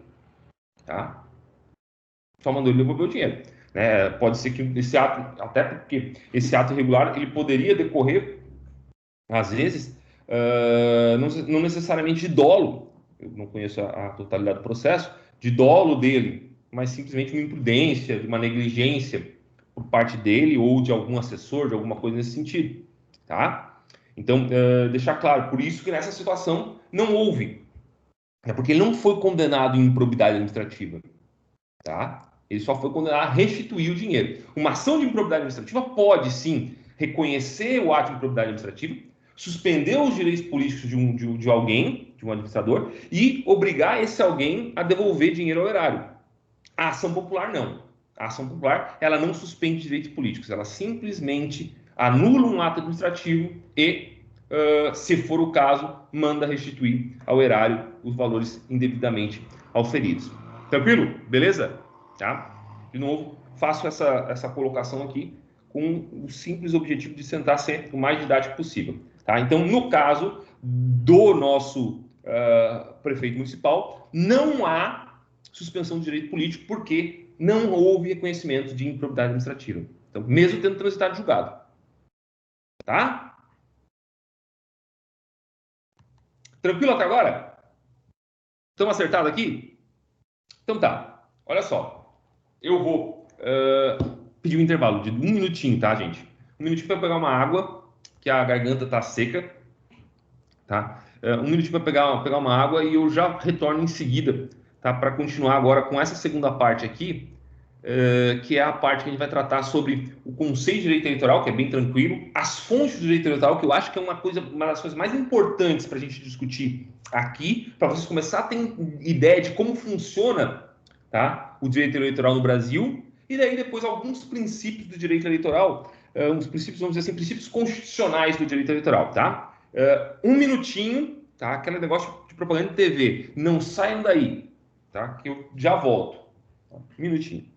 Tá? Só mandou ele devolver o dinheiro. Pode ser que esse ato, até porque esse ato irregular, ele poderia decorrer às vezes, não necessariamente de dolo, eu não conheço a totalidade do processo, de dolo dele, mas simplesmente uma imprudência, de uma negligência por parte dele ou de algum assessor, de alguma coisa nesse sentido, tá? Então, deixar claro, por isso que nessa situação não houve, é porque ele não foi condenado em improbidade administrativa, tá? Ele só foi condenado a restituir o dinheiro. Uma ação de improbidade administrativa pode, sim, reconhecer o ato de improbidade administrativa, suspender os direitos políticos de alguém, de um administrador, e obrigar esse alguém a devolver dinheiro ao erário. A ação popular, não. A ação popular, ela não suspende direitos políticos, ela simplesmente anula um ato administrativo e, se for o caso, manda restituir ao erário os valores indevidamente auferidos. Tranquilo? Beleza? Tá? De novo, faço essa colocação aqui com o simples objetivo de tentar ser o mais didático possível. Tá? Então, no caso do nosso prefeito municipal, não há suspensão de direito político porque não houve reconhecimento de improbidade administrativa. Então, mesmo tendo transitado julgado. Tá? Tranquilo até agora? Estamos acertados aqui? Então tá. Olha só. Eu vou pedir um intervalo de 1 minutinho, tá, gente? 1 minutinho para pegar uma água, que a garganta tá seca. Tá? 1 minutinho para pegar uma água e eu já retorno em seguida, tá? Para continuar agora com essa segunda parte aqui, que é a parte que a gente vai tratar sobre o conceito de direito eleitoral, que é bem tranquilo, as fontes do direito eleitoral, que eu acho que é uma das coisas mais importantes para a gente discutir aqui, para vocês começarem a ter ideia de como funciona, tá, o direito eleitoral no Brasil, e daí depois alguns princípios do direito eleitoral, uns princípios, vamos dizer assim, princípios constitucionais do direito eleitoral, tá? 1 minutinho, tá? Aquele negócio de propaganda de TV, não saiam daí, tá? Que eu já volto. 1 minutinho.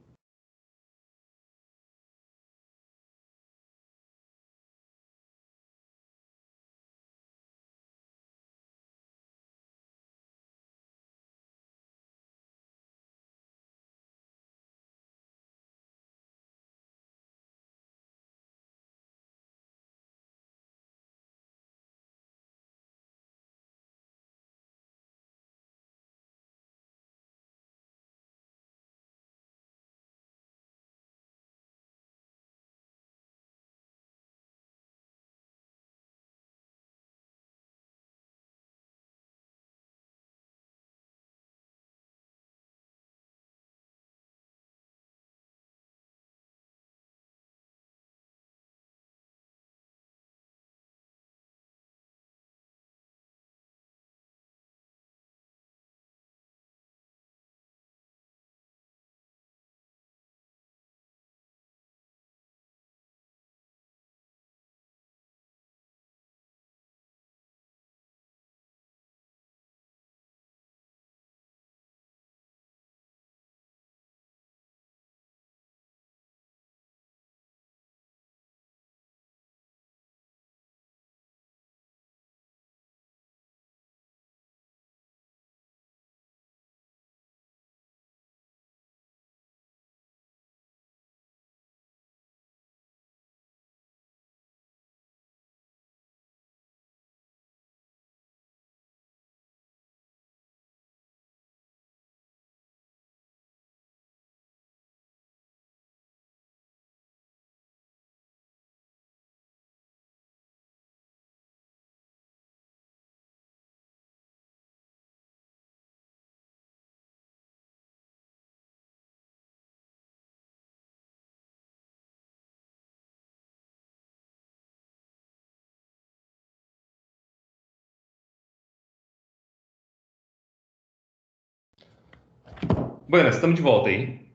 Buenas, estamos de volta aí.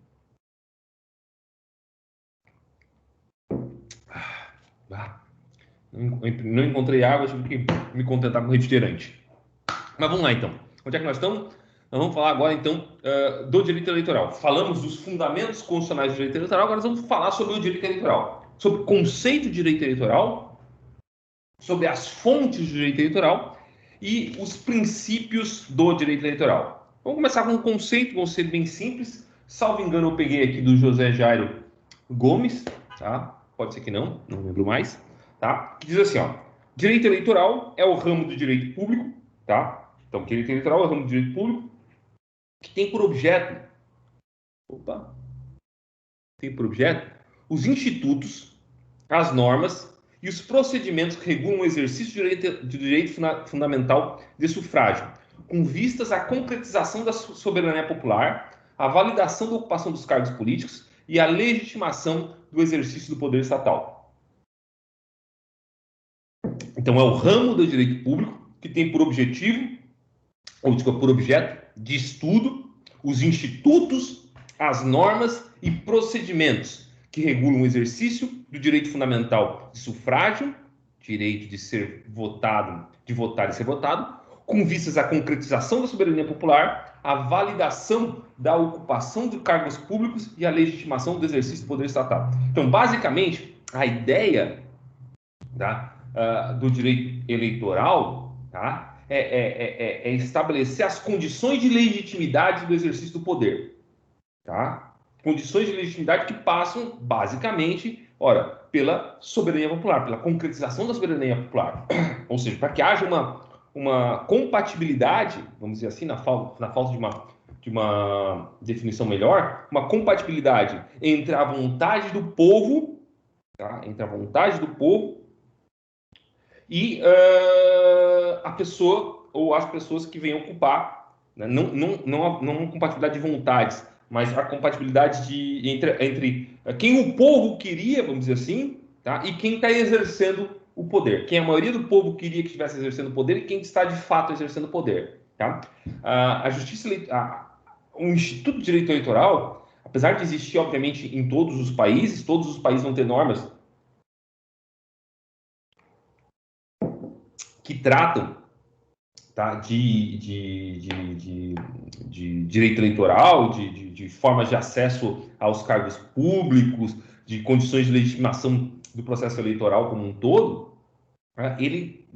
Não encontrei água, tive que me contentar com refrigerante. Mas vamos lá então. Onde é que nós estamos? Nós vamos falar agora então do direito eleitoral. Falamos dos fundamentos constitucionais do direito eleitoral, agora nós vamos falar sobre o direito eleitoral. Sobre o conceito de direito eleitoral, sobre as fontes do direito eleitoral e os princípios do direito eleitoral. Vamos começar com um conceito, vou ser bem simples. Salvo engano, eu peguei aqui do José Jairo Gomes, tá? Pode ser que não lembro mais, tá? Diz assim, ó. Direito eleitoral é o ramo do direito público, tá? Então, direito eleitoral é o ramo do direito público que tem por objeto, os institutos, as normas e os procedimentos que regulam o exercício do direito fundamental de sufrágio, com vistas à concretização da soberania popular, à validação da ocupação dos cargos políticos e à legitimação do exercício do poder estatal. Então, é o ramo do direito público que tem por objetivo, ou por objeto de estudo, os institutos, as normas e procedimentos que regulam o exercício do direito fundamental de sufrágio, direito de ser votado, de votar e ser votado, com vistas à concretização da soberania popular, à validação da ocupação de cargos públicos e à legitimação do exercício do poder estatal. Então, basicamente, a ideia do direito eleitoral, tá, é estabelecer as condições de legitimidade do exercício do poder. Tá? Condições de legitimidade que passam, basicamente, pela soberania popular, pela concretização da soberania popular. Ou seja, para que haja uma compatibilidade, vamos dizer assim, na falta de uma definição melhor, uma compatibilidade entre a vontade do povo, tá? Entre a vontade do povo e a pessoa ou as pessoas que venham ocupar, né? Não uma compatibilidade de vontades, mas a compatibilidade entre quem o povo queria, vamos dizer assim, tá? E quem está exercendo o poder. Quem a maioria do povo queria que estivesse exercendo o poder e quem está de fato exercendo o poder. Tá? O Instituto de Direito Eleitoral, apesar de existir, obviamente, em todos os países vão ter normas que tratam, tá, de direito eleitoral, de formas de acesso aos cargos públicos, de condições de legitimação do processo eleitoral como um todo, ele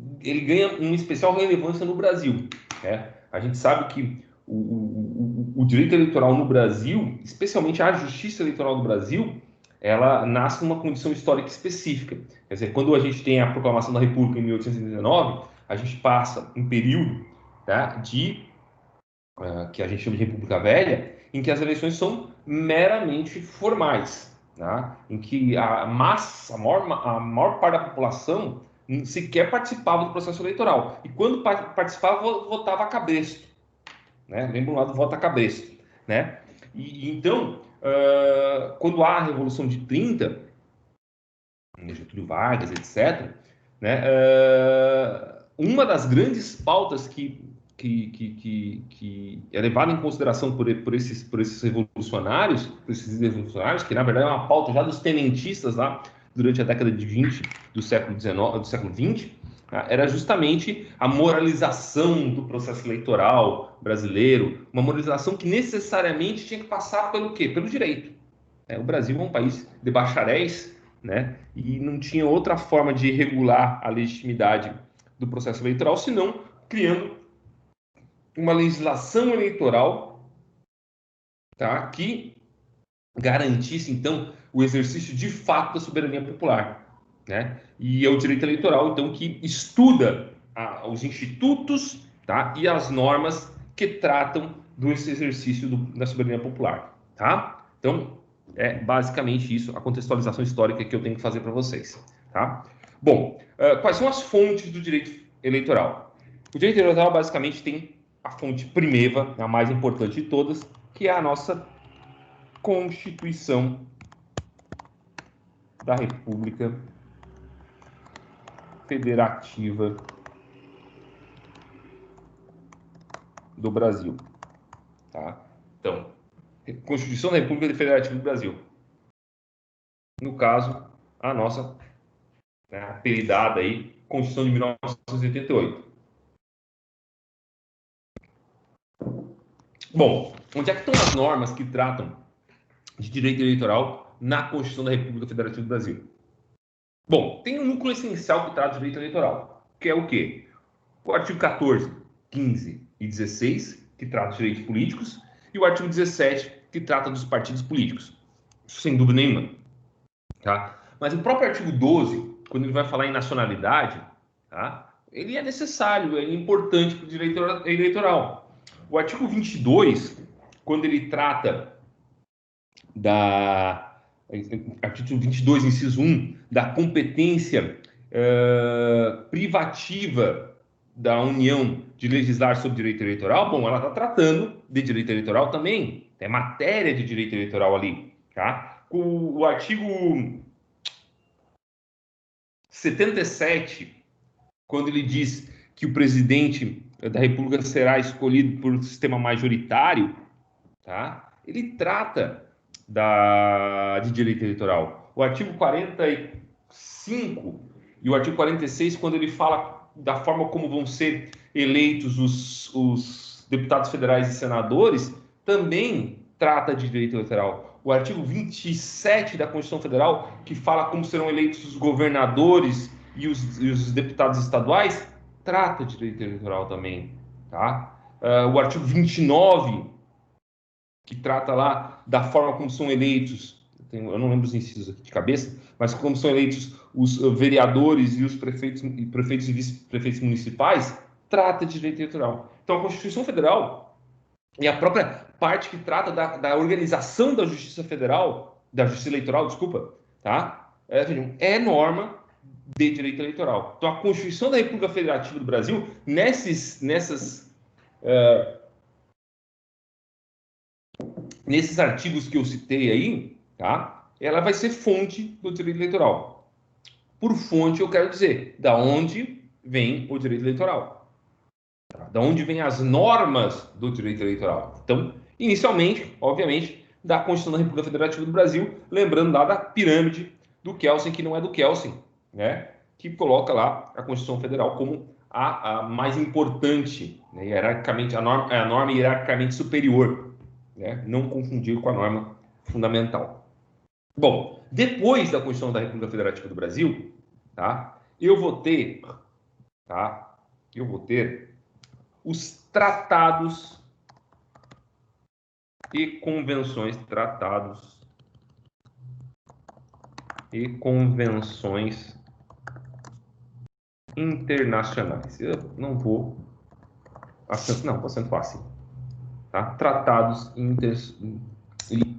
ganha uma especial relevância no Brasil. Né? A gente sabe que o direito eleitoral no Brasil, especialmente a justiça eleitoral do Brasil, ela nasce numa condição histórica específica. Quer dizer, quando a gente tem a proclamação da República em 1889, a gente passa um período, tá, que a gente chama de República Velha, em que as eleições são meramente formais, tá? Em que a maior parte da população sequer participava do processo eleitoral. E quando participava, votava a cabresto. Né? Lembra lá do voto a cabresto. Né? Então, quando há a Revolução de 30, Getúlio Vargas, etc., né? Uma das grandes pautas que é levada em consideração por esses revolucionários, que na verdade é uma pauta já dos tenentistas lá durante a década de 20 do século XX, era justamente a moralização do processo eleitoral brasileiro, uma moralização que necessariamente tinha que passar pelo quê? Pelo direito. O Brasil é um país de bacharéis, né? E não tinha outra forma de regular a legitimidade do processo eleitoral, senão criando uma legislação eleitoral, tá, que garantisse, então, o exercício de fato da soberania popular. Né? E é o direito eleitoral, então, que estuda os institutos, tá, e as normas que tratam desse exercício da soberania popular. Tá? Então, é basicamente isso, a contextualização histórica que eu tenho que fazer para vocês. Tá? Bom, quais são as fontes do direito eleitoral? O direito eleitoral basicamente tem a fonte primeva, a mais importante de todas, que é a nossa Constituição da República Federativa do Brasil. Tá? Então, Constituição da República Federativa do Brasil. No caso, a nossa, né, apelidada aí, Constituição de 1988. Bom, onde é que estão as normas que tratam de direito eleitoral na Constituição da República Federativa do Brasil? Bom, tem um núcleo essencial que trata de direito eleitoral, que é o quê? O artigo 14, 15 e 16, que trata de direitos políticos, e o artigo 17, que trata dos partidos políticos. Isso sem dúvida nenhuma. Tá? Mas o próprio artigo 12, quando ele vai falar em nacionalidade, tá? Ele é necessário, ele é importante para o direito eleitoral. O artigo 22, quando ele trata artigo 22, inciso 1, da competência privativa da União de legislar sobre direito eleitoral, bom, ela está tratando de direito eleitoral também, é matéria de direito eleitoral ali, tá? O artigo 77, quando ele diz que o presidente da República será escolhido por sistema majoritário, tá? Ele trata de direito eleitoral. O artigo 45 e o artigo 46, quando ele fala da forma como vão ser eleitos os deputados federais e senadores, também trata de direito eleitoral. O artigo 27 da Constituição Federal, que fala como serão eleitos os governadores e os deputados estaduais, trata de direito eleitoral também, tá? O artigo 29, que trata lá da forma como são eleitos, eu não lembro os incisos aqui de cabeça, mas como são eleitos os vereadores e os prefeitos e vice-prefeitos municipais, trata de direito eleitoral. Então, a Constituição Federal e a própria parte que trata da organização da Justiça Federal, da Justiça Eleitoral, desculpa, tá? É norma de direito eleitoral. Então, a Constituição da República Federativa do Brasil, nesses artigos que eu citei aí, tá? Ela vai ser fonte do direito eleitoral. Por fonte, eu quero dizer, da onde vem o direito eleitoral. Tá? Da onde vem as normas do direito eleitoral. Então, inicialmente, obviamente, da Constituição da República Federativa do Brasil, lembrando lá da pirâmide do Kelsen, que não é do Kelsen, né? Que coloca lá a Constituição Federal como a mais importante, né? Hierarquicamente, a norma hierarquicamente superior, né? Não confundir com a norma fundamental. Bom, depois da Constituição da República Federativa do Brasil, tá? Eu vou ter os tratados e convenções, internacionais. Eu não vou vou acentuar assim, tá? Tratados e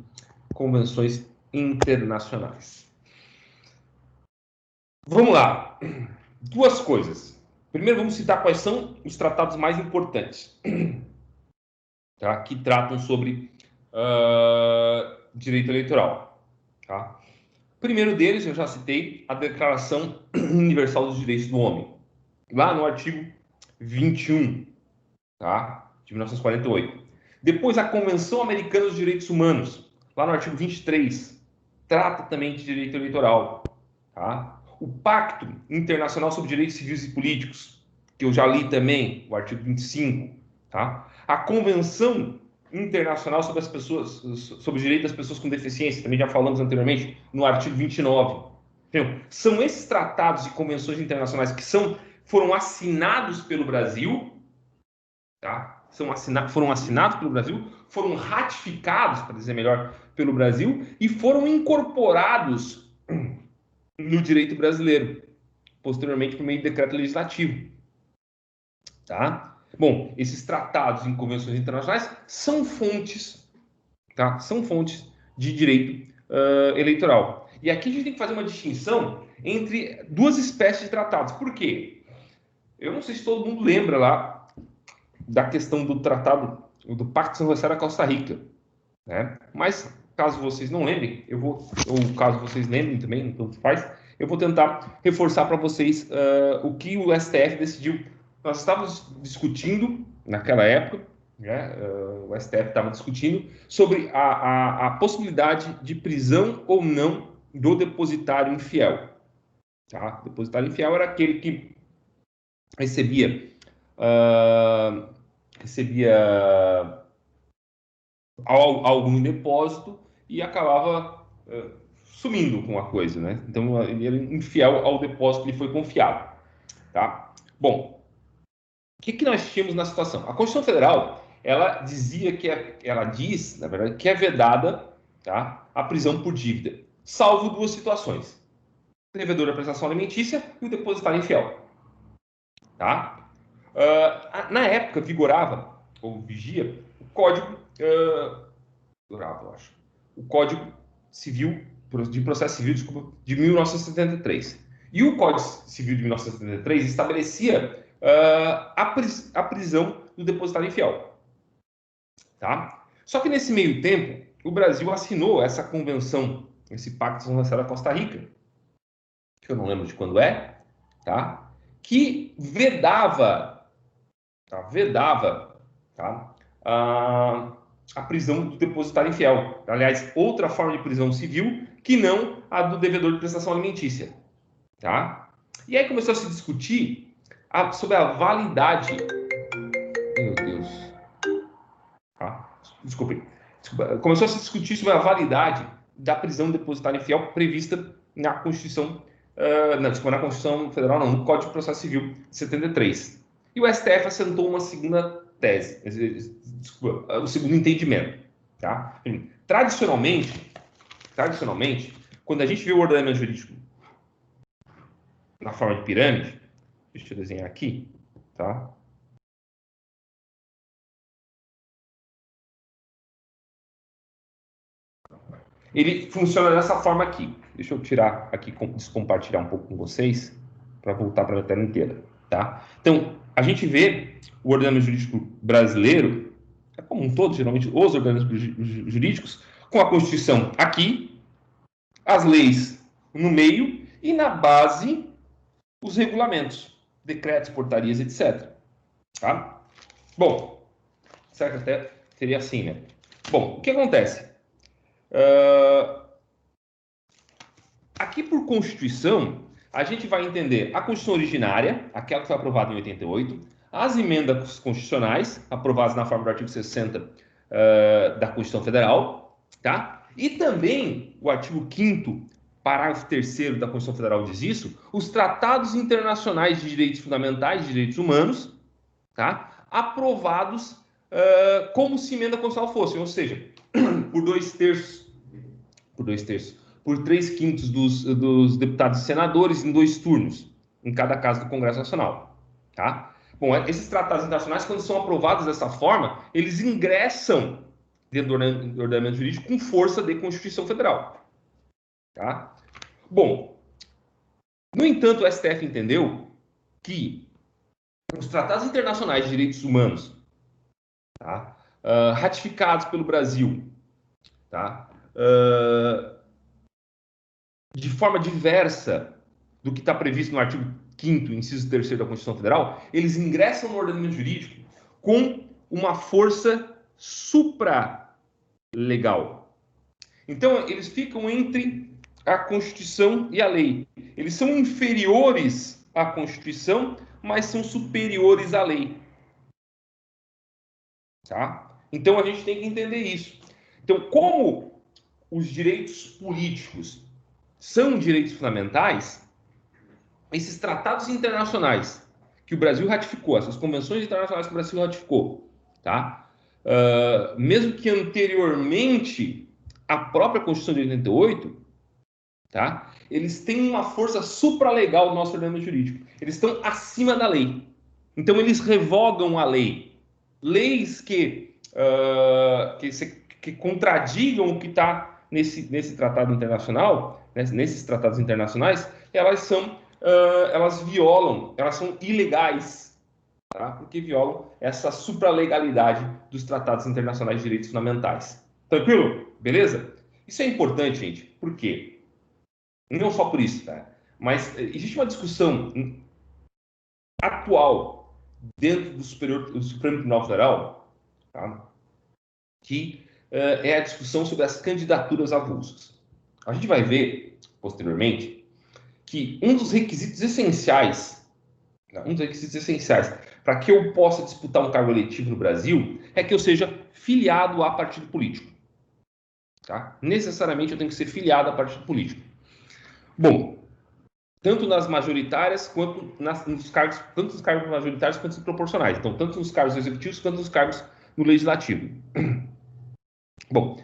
convenções internacionais. Vamos lá. Duas coisas. Primeiro, vamos citar quais são os tratados mais importantes, tá? Que tratam sobre direito eleitoral. Tá? O primeiro deles, eu já citei, a Declaração Universal dos Direitos do Homem, lá no artigo 21, tá? De 1948. Depois, a Convenção Americana dos Direitos Humanos, lá no artigo 23, trata também de direito eleitoral. Tá? O Pacto Internacional sobre Direitos Civis e Políticos, que eu já li também, o artigo 25. Tá? A Convenção Internacional sobre sobre o direito das pessoas com deficiência, também já falamos anteriormente, no artigo 29. Então, são esses tratados e convenções internacionais que foram assinados pelo Brasil, tá? Foram assinados pelo Brasil, foram ratificados, para dizer melhor, pelo Brasil e foram incorporados no direito brasileiro, posteriormente por meio de decreto legislativo. Tá? Bom, esses tratados e convenções internacionais são fontes, tá? São fontes de direito eleitoral. E aqui a gente tem que fazer uma distinção entre duas espécies de tratados. Por quê? Eu não sei se todo mundo lembra lá da questão do tratado do Pacto de São José da Costa Rica, né? Mas caso vocês não lembrem, ou caso vocês lembrem também, tanto faz, eu vou tentar reforçar para vocês o que o STF decidiu. Nós estávamos discutindo naquela época, né? O STF estava discutindo sobre a possibilidade de prisão ou não do depositário infiel. Tá? O depositário infiel era aquele que recebia algo em depósito e acabava sumindo com a coisa, né? Então ele era infiel ao depósito que lhe foi confiado, tá? Bom, o que nós tínhamos na situação? A Constituição Federal, ela diz, na verdade, que é vedada, tá, a prisão por dívida, salvo duas situações: o devedor da prestação alimentícia e o depositário infiel. tá? Na época vigorava, ou vigia, o Código, vigorava, eu acho, o Código Civil, de Processo Civil, desculpa, de 1973. E o Código Civil de 1973 estabelecia a prisão do depositário infiel, tá? Só que nesse meio tempo, o Brasil assinou essa convenção, esse Pacto de São José da Costa Rica, que eu não lembro de quando é, tá? Que vedava, tá? A prisão do depositário infiel. Aliás, outra forma de prisão civil que não a do devedor de prestação alimentícia, tá? E aí começou a se discutir sobre a validade. Meu Deus. Tá? Desculpem. Começou a se discutir sobre a validade da prisão depositária infiel prevista na Constituição, na Constituição Federal, não, no Código de Processo Civil de 73. E o STF assentou uma segunda tese, desculpa, o segundo entendimento. Tá? Tradicionalmente, quando a gente vê o ordenamento jurídico na forma de pirâmide, deixa eu desenhar aqui, tá? Ele funciona dessa forma aqui. Deixa eu tirar aqui, descompartilhar um pouco com vocês, para voltar para a tela inteira, tá? Então, a gente vê o ordenamento jurídico brasileiro, como um todo, geralmente os ordenamentos jurídicos, com a Constituição aqui, as leis no meio e na base os regulamentos, decretos, portarias, etc. Tá? Bom, será que até seria assim, né? Bom, o que acontece? Aqui, por Constituição, a gente vai entender a Constituição originária, aquela que foi aprovada em 88, as emendas constitucionais, aprovadas na forma do artigo 60 da Constituição Federal, tá? E também o artigo 5º, parágrafo 3º da Constituição Federal diz isso, os tratados internacionais de direitos fundamentais, de direitos humanos, tá? Aprovados como se emenda constitucional fosse, ou seja, por 2/3, por 3/5 dos deputados e senadores em 2 turnos, em cada casa do Congresso Nacional. Tá? Bom, esses tratados internacionais, quando são aprovados dessa forma, eles ingressam dentro do ordenamento jurídico com força de Constituição Federal. Tá? Bom, no entanto, o STF entendeu que os tratados internacionais de direitos humanos, tá? Ratificados pelo Brasil, tá? De forma diversa do que está previsto no artigo 5º, inciso 3º da Constituição Federal, eles ingressam no ordenamento jurídico com uma força supralegal. Então, eles ficam entre a Constituição e a lei. Eles são inferiores à Constituição, mas são superiores à lei. Tá? Então, a gente tem que entender isso. Então, como os direitos políticos são direitos fundamentais, esses tratados internacionais que o Brasil ratificou, essas convenções internacionais que o Brasil ratificou, tá? Mesmo que anteriormente à própria Constituição de 88, tá? Eles têm uma força supralegal no nosso ordenamento jurídico. Eles estão acima da lei. Então, eles revogam a lei. Leis que contradigam o que está nesse tratado internacional, né, nesses tratados internacionais, elas violam, elas são ilegais, tá? Porque violam essa supralegalidade dos tratados internacionais de direitos fundamentais. Tranquilo? Beleza? Isso é importante, gente. Por quê? Não só por isso, tá? Mas existe uma discussão atual dentro do Supremo Tribunal Federal, tá? Que é a discussão sobre as candidaturas avulsas. A gente vai ver, posteriormente, que um dos requisitos essenciais para que eu possa disputar um cargo eletivo no Brasil é que eu seja filiado a partido político. Tá? Necessariamente eu tenho que ser filiado a partido político. Bom, tanto nas majoritárias quanto nos cargos, tanto nos cargos majoritários quanto nos proporcionais. Então, tanto nos cargos executivos quanto nos cargos no legislativo. Bom,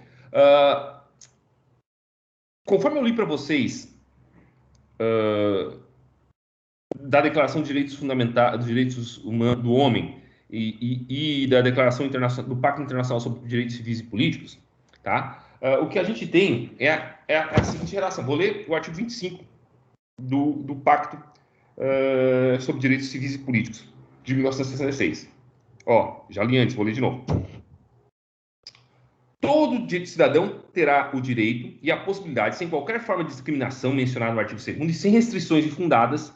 conforme eu li para vocês da Declaração de Direitos Fundamentais, dos Direitos Humanos do Homem e da Declaração Internacional, do Pacto Internacional sobre Direitos Civis e Políticos, tá? O que a gente tem é a seguinte relação. Vou ler o artigo 25 do Pacto sobre Direitos Civis e Políticos, de 1966. Ó, já li antes, vou ler de novo. Todo cidadão terá o direito e a possibilidade, sem qualquer forma de discriminação mencionada no artigo 2º e sem restrições infundadas,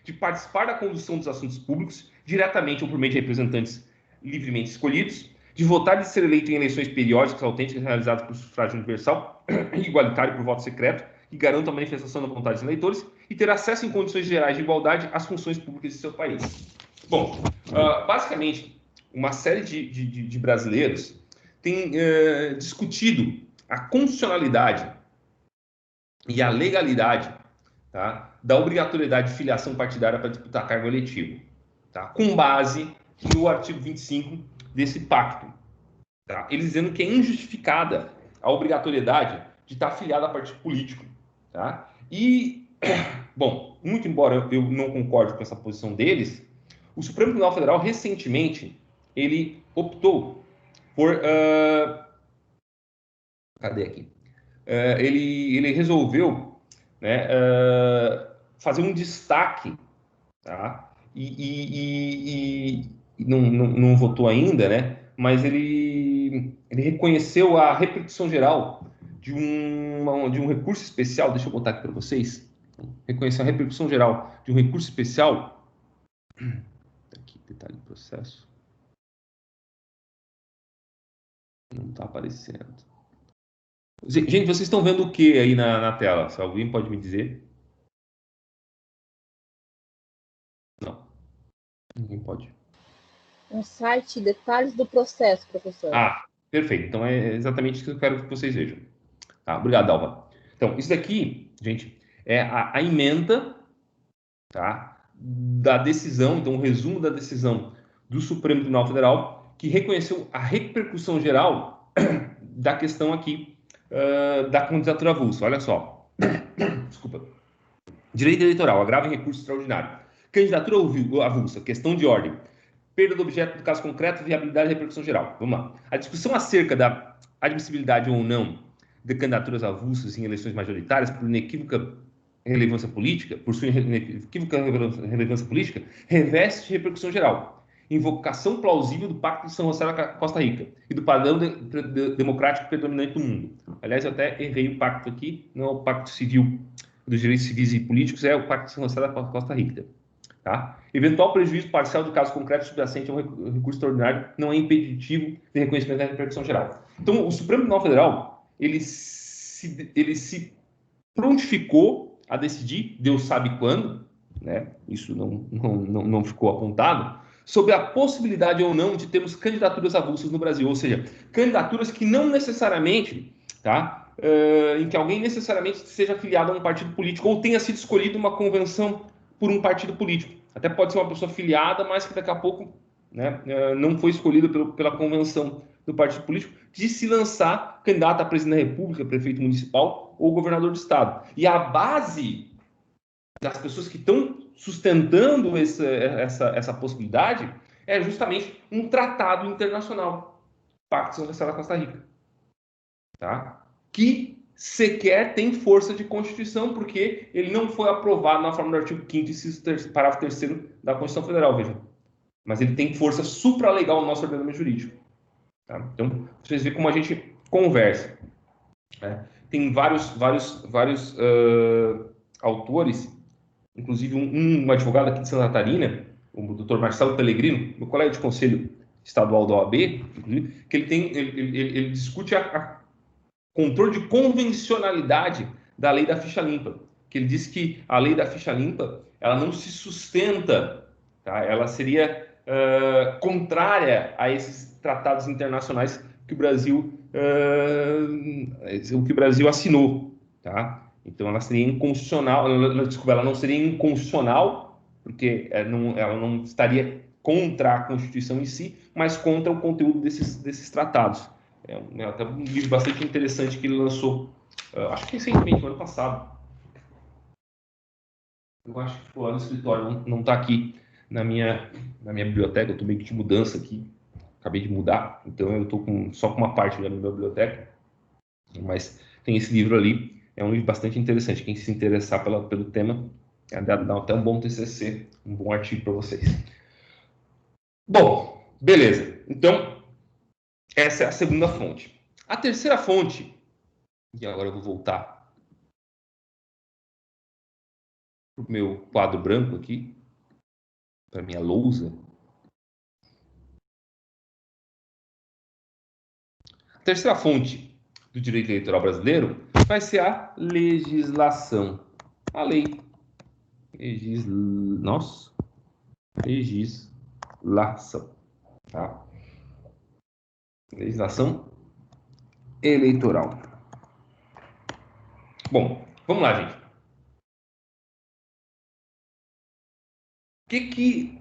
de participar da condução dos assuntos públicos, diretamente ou por meio de representantes livremente escolhidos, de votar e de ser eleito em eleições periódicas, autênticas, realizadas por sufrágio universal e igualitário por voto secreto, que garantam a manifestação da vontade dos eleitores, e ter acesso em condições gerais de igualdade às funções públicas de seu país. Bom, basicamente, uma série de brasileiros tem discutido a constitucionalidade e a legalidade, tá, da obrigatoriedade de filiação partidária para disputar cargo eletivo, tá, com base no artigo 25 desse pacto. Tá? Eles dizendo que é injustificada a obrigatoriedade de estar afiliado a partido político. Tá? E, bom, muito embora eu não concorde com essa posição deles, o Supremo Tribunal Federal, recentemente, ele optou por... cadê aqui? Ele resolveu, né, fazer um destaque, tá? E não votou ainda, né? Mas ele reconheceu a repercussão geral de um recurso especial. Deixa eu botar aqui para vocês. Reconheceu a repercussão geral de um recurso especial. Aqui, detalhe do processo. Não está aparecendo. Gente, vocês estão vendo o que aí na tela? Se alguém pode me dizer? Não. Ninguém pode. Um site, detalhes do processo, professor. Ah, perfeito. Então é exatamente isso que eu quero que vocês vejam. Tá, obrigado, Alva. Então, isso daqui, gente, é a emenda, tá, da decisão, então, o resumo da decisão do Supremo Tribunal Federal, que reconheceu a repercussão geral da questão aqui da candidatura avulsa. Olha só. Desculpa. Direito eleitoral, agravo em recurso extraordinário. Candidatura avulsa, questão de ordem. Perda do objeto do caso concreto, viabilidade e repercussão geral. Vamos lá. A discussão acerca da admissibilidade ou não de candidaturas avulsas em eleições majoritárias por inequívoca relevância política, reveste repercussão geral. Invocação plausível do Pacto de São José da Costa Rica e do padrão democrático predominante do mundo. Aliás, eu até errei o pacto aqui, não é o Pacto Civil dos Direitos Civis e Políticos, é o Pacto de São José da Costa Rica. Tá? Eventual prejuízo parcial do caso concreto subjacente a um recurso extraordinário não é impeditivo de reconhecimento da repercussão geral. Então, o Supremo Tribunal Federal, ele se prontificou a decidir, Deus sabe quando, né? Isso não ficou apontado, sobre a possibilidade ou não de termos candidaturas avulsas no Brasil, ou seja, candidaturas que não necessariamente, tá? Em que alguém necessariamente seja afiliado a um partido político ou tenha sido escolhido uma convenção por um partido político. Até pode ser uma pessoa filiada, mas que daqui a pouco, né, não foi escolhida pela convenção do partido político, de se lançar candidato a presidente da República, prefeito municipal ou governador do estado. E a base das pessoas que estão sustentando essa possibilidade é justamente um tratado internacional, Pacto de São José da Costa Rica, tá? Que sequer tem força de Constituição, porque ele não foi aprovado na forma do artigo 5º, parágrafo 3º da Constituição Federal, veja. Mas ele tem força supralegal no nosso ordenamento jurídico. Tá? Então, vocês veem como a gente conversa. Né? Tem vários autores, inclusive um advogado aqui de Santa Catarina, o Dr. Marcelo Pellegrino, meu colega de conselho estadual da OAB, inclusive, que ele discute a controle de convencionalidade da lei da ficha limpa, que ele diz que a lei da ficha limpa ela não se sustenta, tá? Ela seria contrária a esses tratados internacionais que o Brasil assinou, tá? Então ela seria inconstitucional, ela não seria inconstitucional, porque ela não estaria contra a Constituição em si, mas contra o conteúdo desses tratados. É até um livro bastante interessante que ele lançou, acho que recentemente, no ano passado. Eu acho que ficou lá no escritório, não está aqui na minha biblioteca. Eu estou meio que de mudança aqui. Acabei de mudar, então eu estou só com uma parte da minha biblioteca. Mas tem esse livro ali, é um livro bastante interessante. Quem se interessar pelo tema, dá até um bom TCC, um bom artigo para vocês. Bom, beleza. Então, essa é a segunda fonte. A terceira fonte, e agora eu vou voltar para o meu quadro branco aqui, para minha lousa. A terceira fonte do direito eleitoral brasileiro vai ser a legislação. A lei. Nossa. Legislação. Tá? Legislação eleitoral. Bom, vamos lá, gente.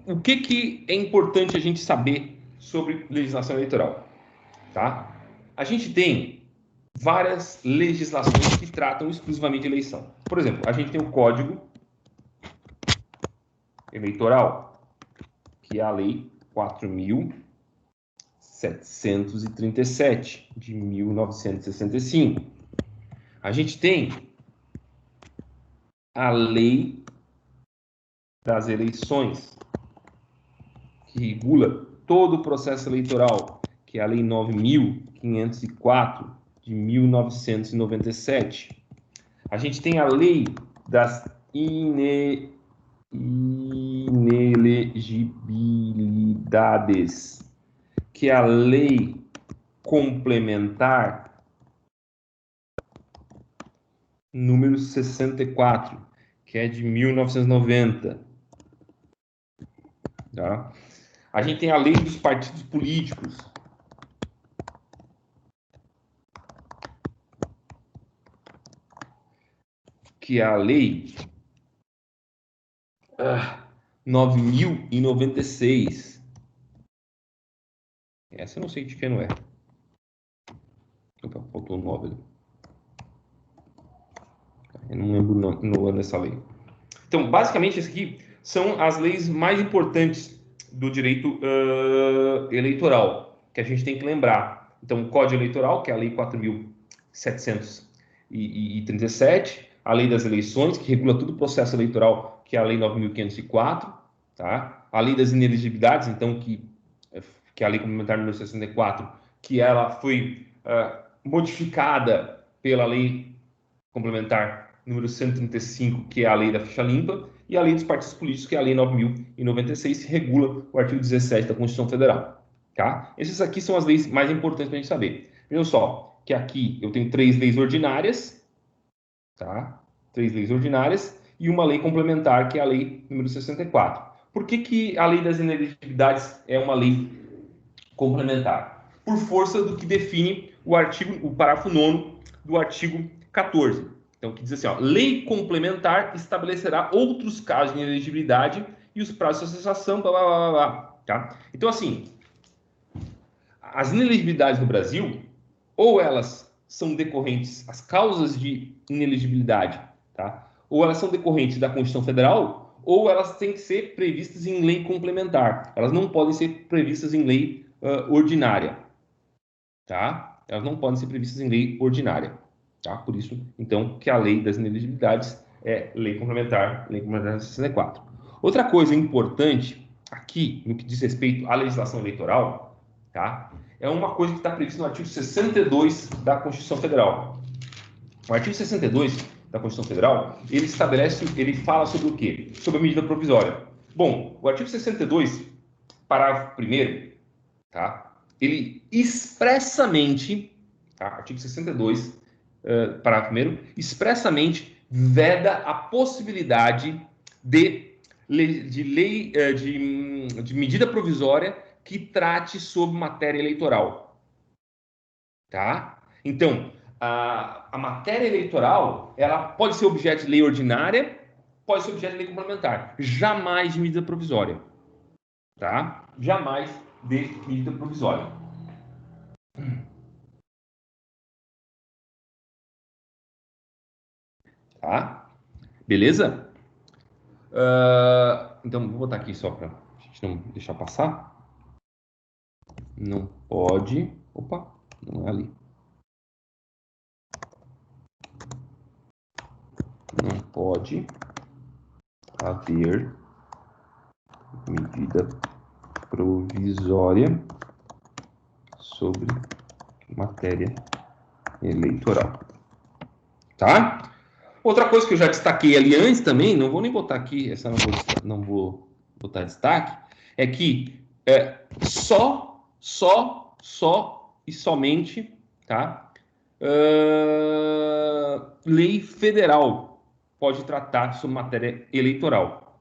O que é importante a gente saber sobre legislação eleitoral? Tá? A gente tem várias legislações que tratam exclusivamente de eleição. Por exemplo, a gente tem o Código Eleitoral, que é a Lei 4.737 de 1965. A gente tem a Lei das Eleições, que regula todo o processo eleitoral, que é a Lei 9.504 de 1997. A gente tem a Lei das Inelegibilidades, que é a Lei Complementar número 64, que é de 1990. Tá? A gente tem a Lei dos Partidos Políticos, que é a Lei 9.096. Essa eu não sei de que não é. Opa, faltou um 9 ali. Eu não lembro no ano dessa lei. Então, basicamente, essas aqui são as leis mais importantes do direito eleitoral, que a gente tem que lembrar. Então, o Código Eleitoral, que é a Lei 4.737, a Lei das Eleições, que regula todo o processo eleitoral, que é a Lei 9.504, tá? A Lei das Inelegibilidades, então, que é a Lei Complementar número 64, que ela foi modificada pela Lei Complementar número 135, que é a Lei da Ficha Limpa, e a Lei dos Partidos Políticos, que é a Lei 9.096, que regula o artigo 17 da Constituição Federal. Tá? Essas aqui são as leis mais importantes para a gente saber. Vejam só, que aqui eu tenho 3 leis ordinárias, tá? 3 leis ordinárias, e uma lei complementar, que é a Lei número 64. Por que a Lei das Inelegibilidades é uma lei complementar? Por força do que define o parágrafo 9º do artigo 14. Então, que diz assim, ó, lei complementar estabelecerá outros casos de inelegibilidade e os prazos de cessação, blá, blá, blá, blá, tá? Então, assim, as inelegibilidades no Brasil, ou elas são decorrentes, as causas de inelegibilidade, tá? Ou elas são decorrentes da Constituição Federal, ou elas têm que ser previstas em lei complementar. Elas não podem ser previstas em lei ordinária, tá? Elas não podem ser previstas em lei ordinária, tá? Por isso, então, que a lei das inelegibilidades é lei complementar 64. Outra coisa importante aqui, no que diz respeito à legislação eleitoral, tá? É uma coisa que está prevista no artigo 62 da Constituição Federal. O artigo 62 da Constituição Federal, ele fala sobre o quê? Sobre a medida provisória. Bom, o artigo 62, parágrafo 1º, tá? Ele expressamente, tá? Artigo 62, parágrafo 1º, expressamente veda a possibilidade de medida provisória que trate sobre matéria eleitoral, tá? Então, a matéria eleitoral, ela pode ser objeto de lei ordinária, pode ser objeto de lei complementar, jamais de medida provisória, tá? Jamais de medida provisória. Tá? Beleza? Então, vou botar aqui só para a gente não deixar passar. Não pode... Opa, não é ali. Não pode haver medida provisória sobre matéria eleitoral. Tá? Outra coisa que eu já destaquei ali antes também, não vou nem botar aqui, essa não vou botar destaque, é que só e somente, tá? Lei federal pode tratar sobre matéria eleitoral,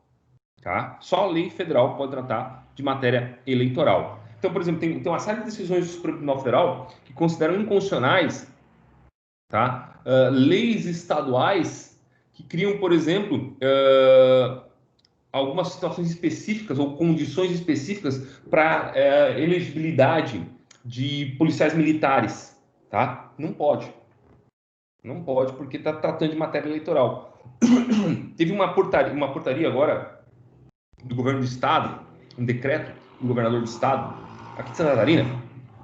tá? Só a lei federal pode tratar de matéria eleitoral. Então, por exemplo, tem uma série de decisões do Supremo Tribunal Federal que consideram inconstitucionais, tá? Leis estaduais que criam, por exemplo, algumas situações específicas ou condições específicas para elegibilidade de policiais militares, tá? Não pode. Não pode, porque está tratando de matéria eleitoral. Teve uma portaria agora do governo do estado, um decreto do governador do estado, aqui de Santa Catarina,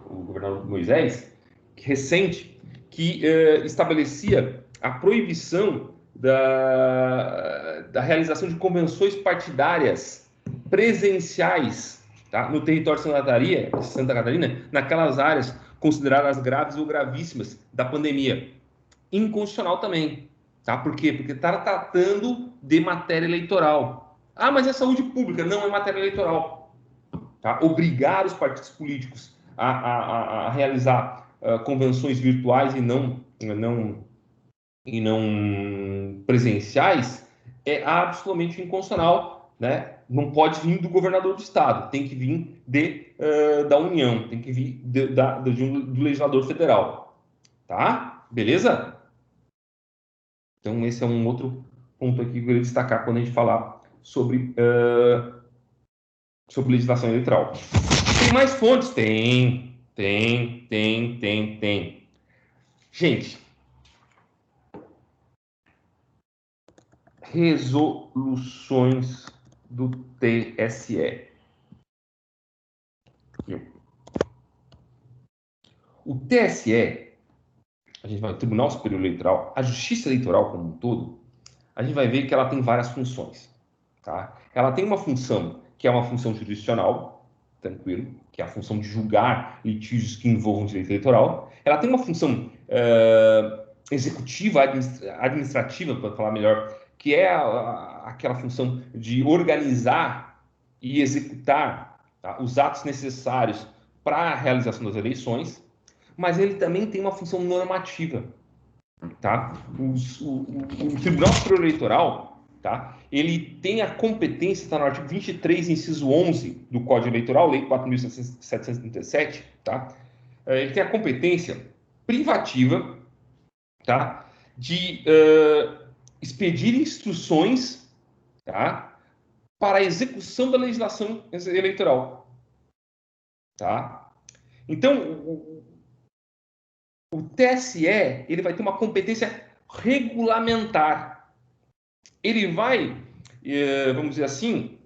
o governador Moisés, recente, que estabelecia a proibição da realização de convenções partidárias presenciais, tá, no território de Santa Catarina, naquelas áreas consideradas graves ou gravíssimas da pandemia. Inconstitucional também. Tá? Por quê? Porque está tratando de matéria eleitoral. Ah, mas é saúde pública. Não, é matéria eleitoral. Tá? Obrigar os partidos políticos a realizar convenções virtuais e não presenciais é absolutamente inconstitucional, né? Não pode vir do governador do estado, tem que vir da União, tem que vir do legislador federal. Tá? Beleza? Então, esse é um outro ponto aqui que eu queria destacar quando a gente falar sobre legislação eleitoral. Tem mais fontes? Tem. Gente, resoluções do TSE. O TSE, a gente vai, o Tribunal Superior Eleitoral, a Justiça Eleitoral como um todo, a gente vai ver que ela tem várias funções. Tá? Ela tem uma função que é uma função jurisdicional, tranquilo, que é a função de julgar litígios que envolvam direito eleitoral. Ela tem uma função executiva, administrativa, para falar melhor, que é aquela função de organizar e executar, tá, os atos necessários para a realização das eleições, mas ele também tem uma função normativa. Tá? O Tribunal Superior Eleitoral, tá, ele tem a competência, está no artigo 23, inciso 11 do Código Eleitoral, Lei 4.737, tá? Ele tem a competência privativa, tá, de expedir instruções, tá, para a execução da legislação eleitoral. Tá? Então, o TSE ele vai ter uma competência regulamentar. Ele vai, vamos dizer assim,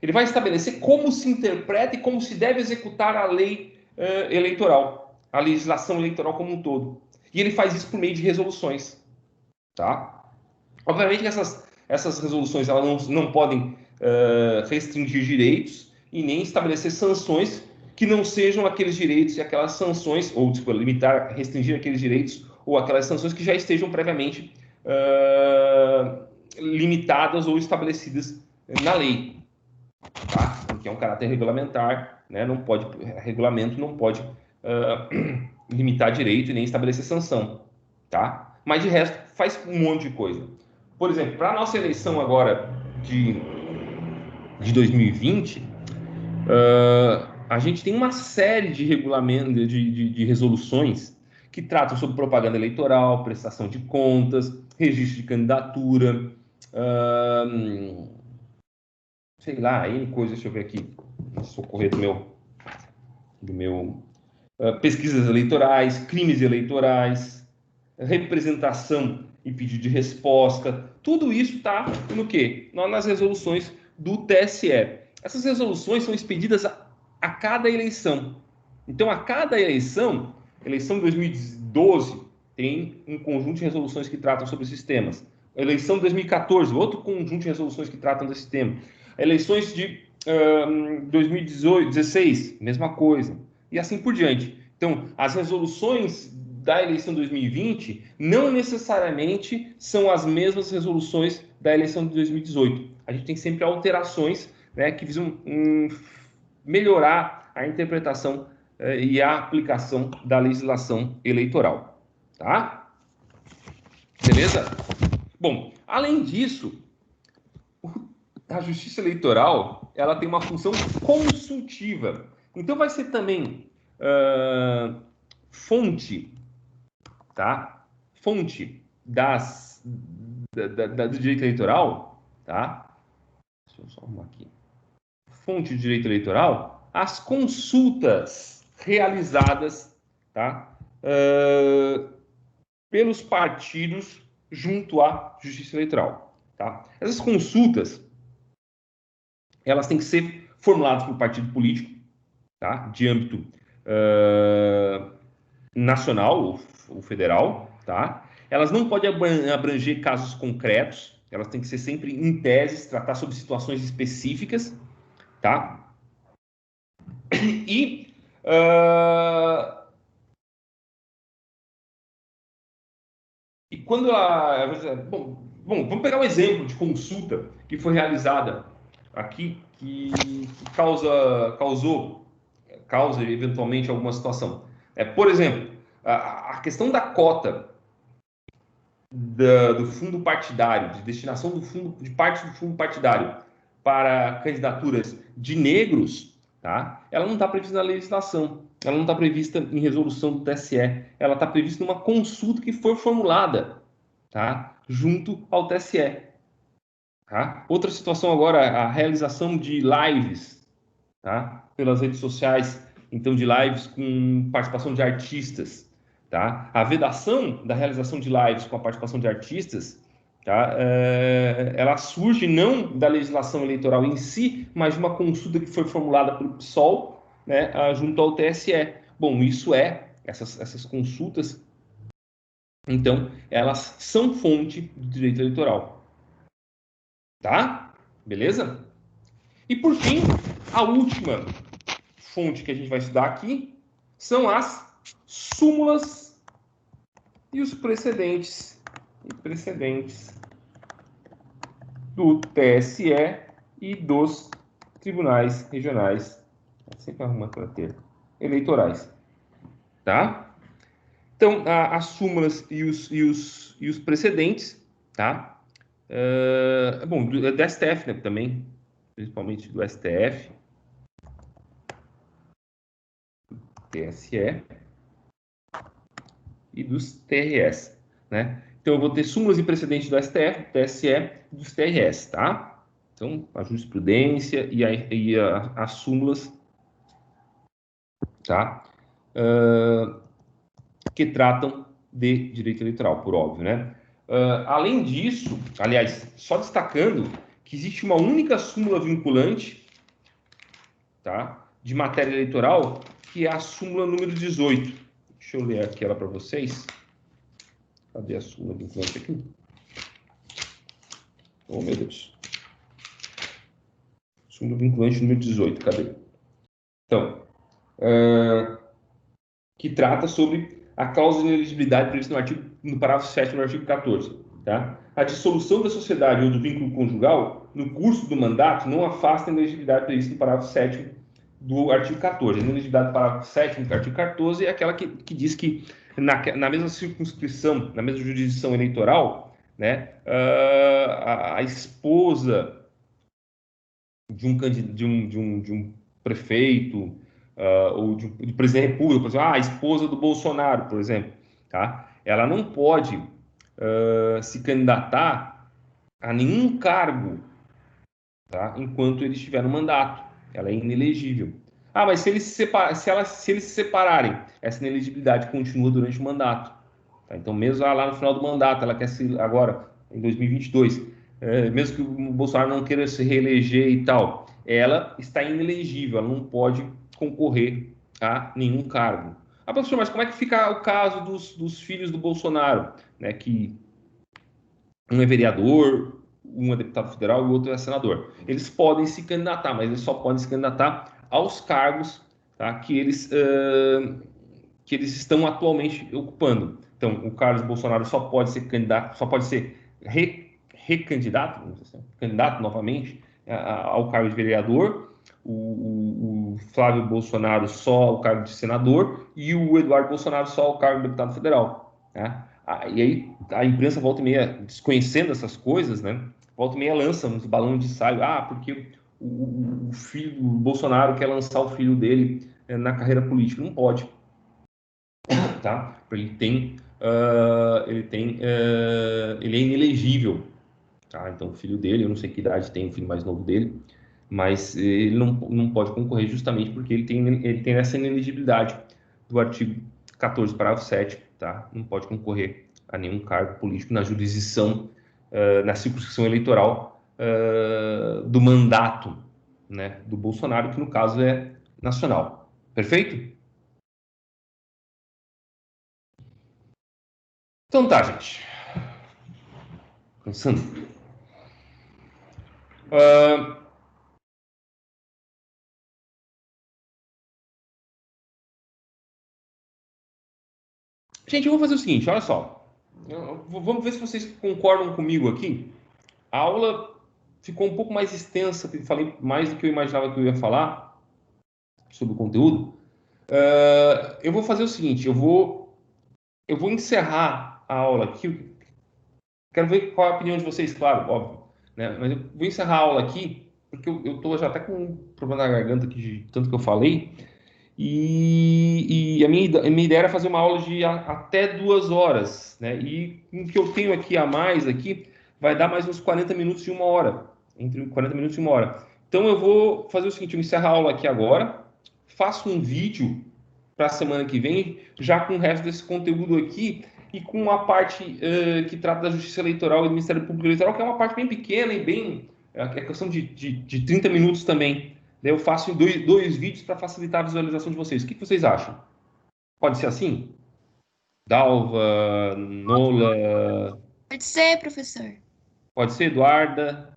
ele vai estabelecer como se interpreta e como se deve executar a lei eleitoral, a legislação eleitoral como um todo. E ele faz isso por meio de resoluções. Tá? Obviamente que essas resoluções elas não podem restringir direitos e nem estabelecer sanções que não sejam aqueles direitos e aquelas sanções, ou desculpa, limitar, restringir aqueles direitos ou aquelas sanções que já estejam previamente limitadas ou estabelecidas na lei, tá? Porque é um caráter regulamentar, né? Regulamento não pode limitar direito e nem estabelecer sanção, tá? Mas de resto faz um monte de coisa. Por exemplo, para a nossa eleição agora de 2020, a gente tem uma série de regulamentos, de resoluções que tratam sobre propaganda eleitoral, prestação de contas, registro de candidatura, sei lá, N coisas, deixa eu ver aqui, socorrer do meu pesquisas eleitorais, crimes eleitorais, representação e pedido de resposta, Tudo isso está no quê? Nas resoluções do TSE. Essas resoluções são expedidas a cada eleição. Então, a cada eleição de 2012 tem um conjunto de resoluções que tratam sobre esses temas. A eleição de 2014, outro conjunto de resoluções que tratam desse tema. Eleições de 2016, mesma coisa. E assim por diante. Então, as resoluções da eleição de 2020 não necessariamente são as mesmas resoluções da eleição de 2018. A gente tem sempre alterações, né, que visam melhorar a interpretação e a aplicação da legislação eleitoral. Tá? Beleza? Bom, além disso, a Justiça Eleitoral ela tem uma função consultiva. Então, vai ser também fonte, tá? Fonte do direito eleitoral, tá? Deixa eu só arrumar aqui. Fonte de direito eleitoral, as consultas realizadas, tá? Pelos partidos junto à Justiça Eleitoral, tá? Essas consultas, elas têm que ser formuladas por partido político, tá? De âmbito nacional ou federal, tá? Elas não podem abranger casos concretos, elas têm que ser sempre em teses, tratar sobre situações específicas, tá? E quando bom, vamos pegar um exemplo de consulta que foi realizada aqui que causa eventualmente alguma situação. Por exemplo, a questão da cota do fundo partidário, de destinação de parte do fundo partidário para candidaturas de negros, tá? Ela não está prevista na legislação, ela não está prevista em resolução do TSE, ela está prevista numa consulta que foi formulada, tá? Junto ao TSE. Tá? Outra situação agora, a realização de lives, tá? Pelas redes sociais, então de lives com participação de artistas, tá? A vedação da realização de lives com a participação de artistas, tá? Ela surge não da legislação eleitoral em si, mas de uma consulta que foi formulada pelo PSOL, né, junto ao TSE. Bom, essas consultas, então, elas são fonte do direito eleitoral. Tá? Beleza? E por fim, a última fonte que a gente vai estudar aqui são as súmulas e os precedentes do TSE e dos tribunais regionais, sempre arrumando para ter, eleitorais. Tá? Então, as súmulas e os precedentes, tá? Bom, do STF, né, também, principalmente do STF, do TSE e dos TRS, né? Então, eu vou ter súmulas e precedentes do STF, do TSE e dos TRS, tá? Então, a jurisprudência e as súmulas, tá? Que tratam de direito eleitoral, por óbvio, né? Além disso, aliás, só destacando que existe uma única súmula vinculante, tá, de matéria eleitoral, que é a súmula número 18. Deixa eu ler aqui ela para vocês. Cadê a súmula vinculante aqui? Oh, meu Deus. Súmula vinculante número 18, cadê? Então, que trata sobre a causa de inelegibilidade prevista no parágrafo 7º do artigo 14. Tá? A dissolução da sociedade ou do vínculo conjugal no curso do mandato não afasta a inelegibilidade prevista no parágrafo 7º do artigo 14. A inelegibilidade do parágrafo 7º do artigo 14 é aquela que diz que na mesma circunscrição, na mesma jurisdição eleitoral, né, a esposa de um prefeito ou de presidente da República, por exemplo, a esposa do Bolsonaro, por exemplo, tá? Ela não pode se candidatar a nenhum cargo, tá? Enquanto ele estiver no mandato. Ela é inelegível. Mas se eles se separarem, essa inelegibilidade continua durante o mandato. Tá? Então, mesmo lá no final do mandato, ela quer se agora em 2022, mesmo que o Bolsonaro não queira se reeleger e tal, ela está inelegível, ela não pode concorrer a nenhum cargo. Ah, professor, mas como é que fica o caso dos filhos do Bolsonaro, né, que um é vereador, um é deputado federal e o outro é senador. Eles podem se candidatar, mas eles só podem se candidatar aos cargos, tá, que eles estão atualmente ocupando. Então, o Carlos Bolsonaro só pode ser candidato, só pode ser recandidato, candidato novamente ao cargo de vereador. O Flávio Bolsonaro só ao cargo de senador e o Eduardo Bolsonaro só ao cargo de deputado federal, né? E aí a imprensa volta e meia, desconhecendo essas coisas, né? Volta e meia lança uns balões de ensaio. Porque o filho do Bolsonaro quer lançar o filho dele na carreira política. Não pode, tá? Ele é inelegível, tá? Então o filho dele, eu não sei que idade tem o filho mais novo dele, mas ele não pode concorrer justamente porque ele tem essa inelegibilidade do artigo 14, parágrafo 7, tá? Não pode concorrer a nenhum cargo político na jurisdição, na circunscrição eleitoral do mandato, né, do Bolsonaro, que no caso é nacional. Perfeito? Então tá, gente. Pensando. Gente, eu vou fazer o seguinte, olha só. Vamos ver se vocês concordam comigo aqui. A aula ficou um pouco mais extensa, falei mais do que eu imaginava que eu ia falar sobre o conteúdo. Eu vou fazer o seguinte, eu vou encerrar a aula aqui. Quero ver qual é a opinião de vocês, claro, óbvio, né? Mas eu vou encerrar a aula aqui, porque eu tô já até com um problema na garganta aqui, de tanto que eu falei. E a minha ideia era fazer uma aula de até 2 horas, né? E com o que eu tenho aqui a mais aqui, vai dar mais uns 40 minutos de 1 hora, entre 40 minutos e 1 hora. Então eu vou fazer o seguinte, eu encerro a aula aqui agora, faço um vídeo para a semana que vem, já com o resto desse conteúdo aqui e com a parte que trata da Justiça Eleitoral e do Ministério Público Eleitoral, que é uma parte bem pequena e bem... É questão de 30 minutos também. Eu faço em dois vídeos para facilitar a visualização de vocês. O que vocês acham? Pode ser assim? Dalva, Nola... Pode ser, professor. Pode ser, Eduarda?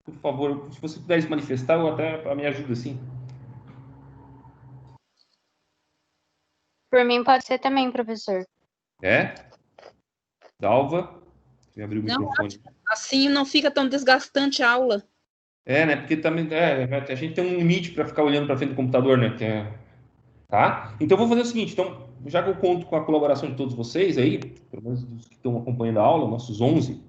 Por favor, se você puder se manifestar, eu até me ajuda assim. Por mim pode ser também, professor. Dalva? Deixa eu abrir o microfone. Assim não fica tão desgastante a aula. Né? Porque também a gente tem um limite para ficar olhando para frente do computador, né? Tá? Então, eu vou fazer o seguinte. Então, já que eu conto com a colaboração de todos vocês aí, pelo menos dos que estão acompanhando a aula, nossos 11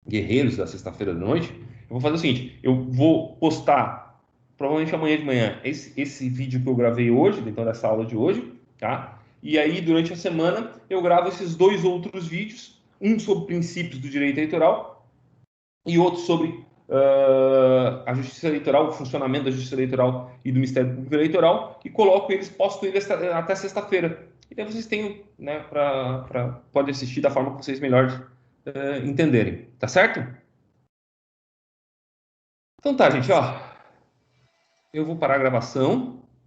guerreiros da sexta-feira da noite, eu vou fazer o seguinte. Eu vou postar, provavelmente amanhã de manhã, esse vídeo que eu gravei hoje, então dessa aula de hoje, tá? E aí, durante a semana, eu gravo esses 2 outros vídeos, um sobre princípios do direito eleitoral e outro sobre a Justiça Eleitoral, o funcionamento da Justiça Eleitoral e do Ministério Público Eleitoral, e coloco eles, posto eles até sexta-feira. E aí vocês têm, né, pode assistir da forma que vocês melhor entenderem. Tá certo? Então tá, gente, ó. Eu vou parar a gravação.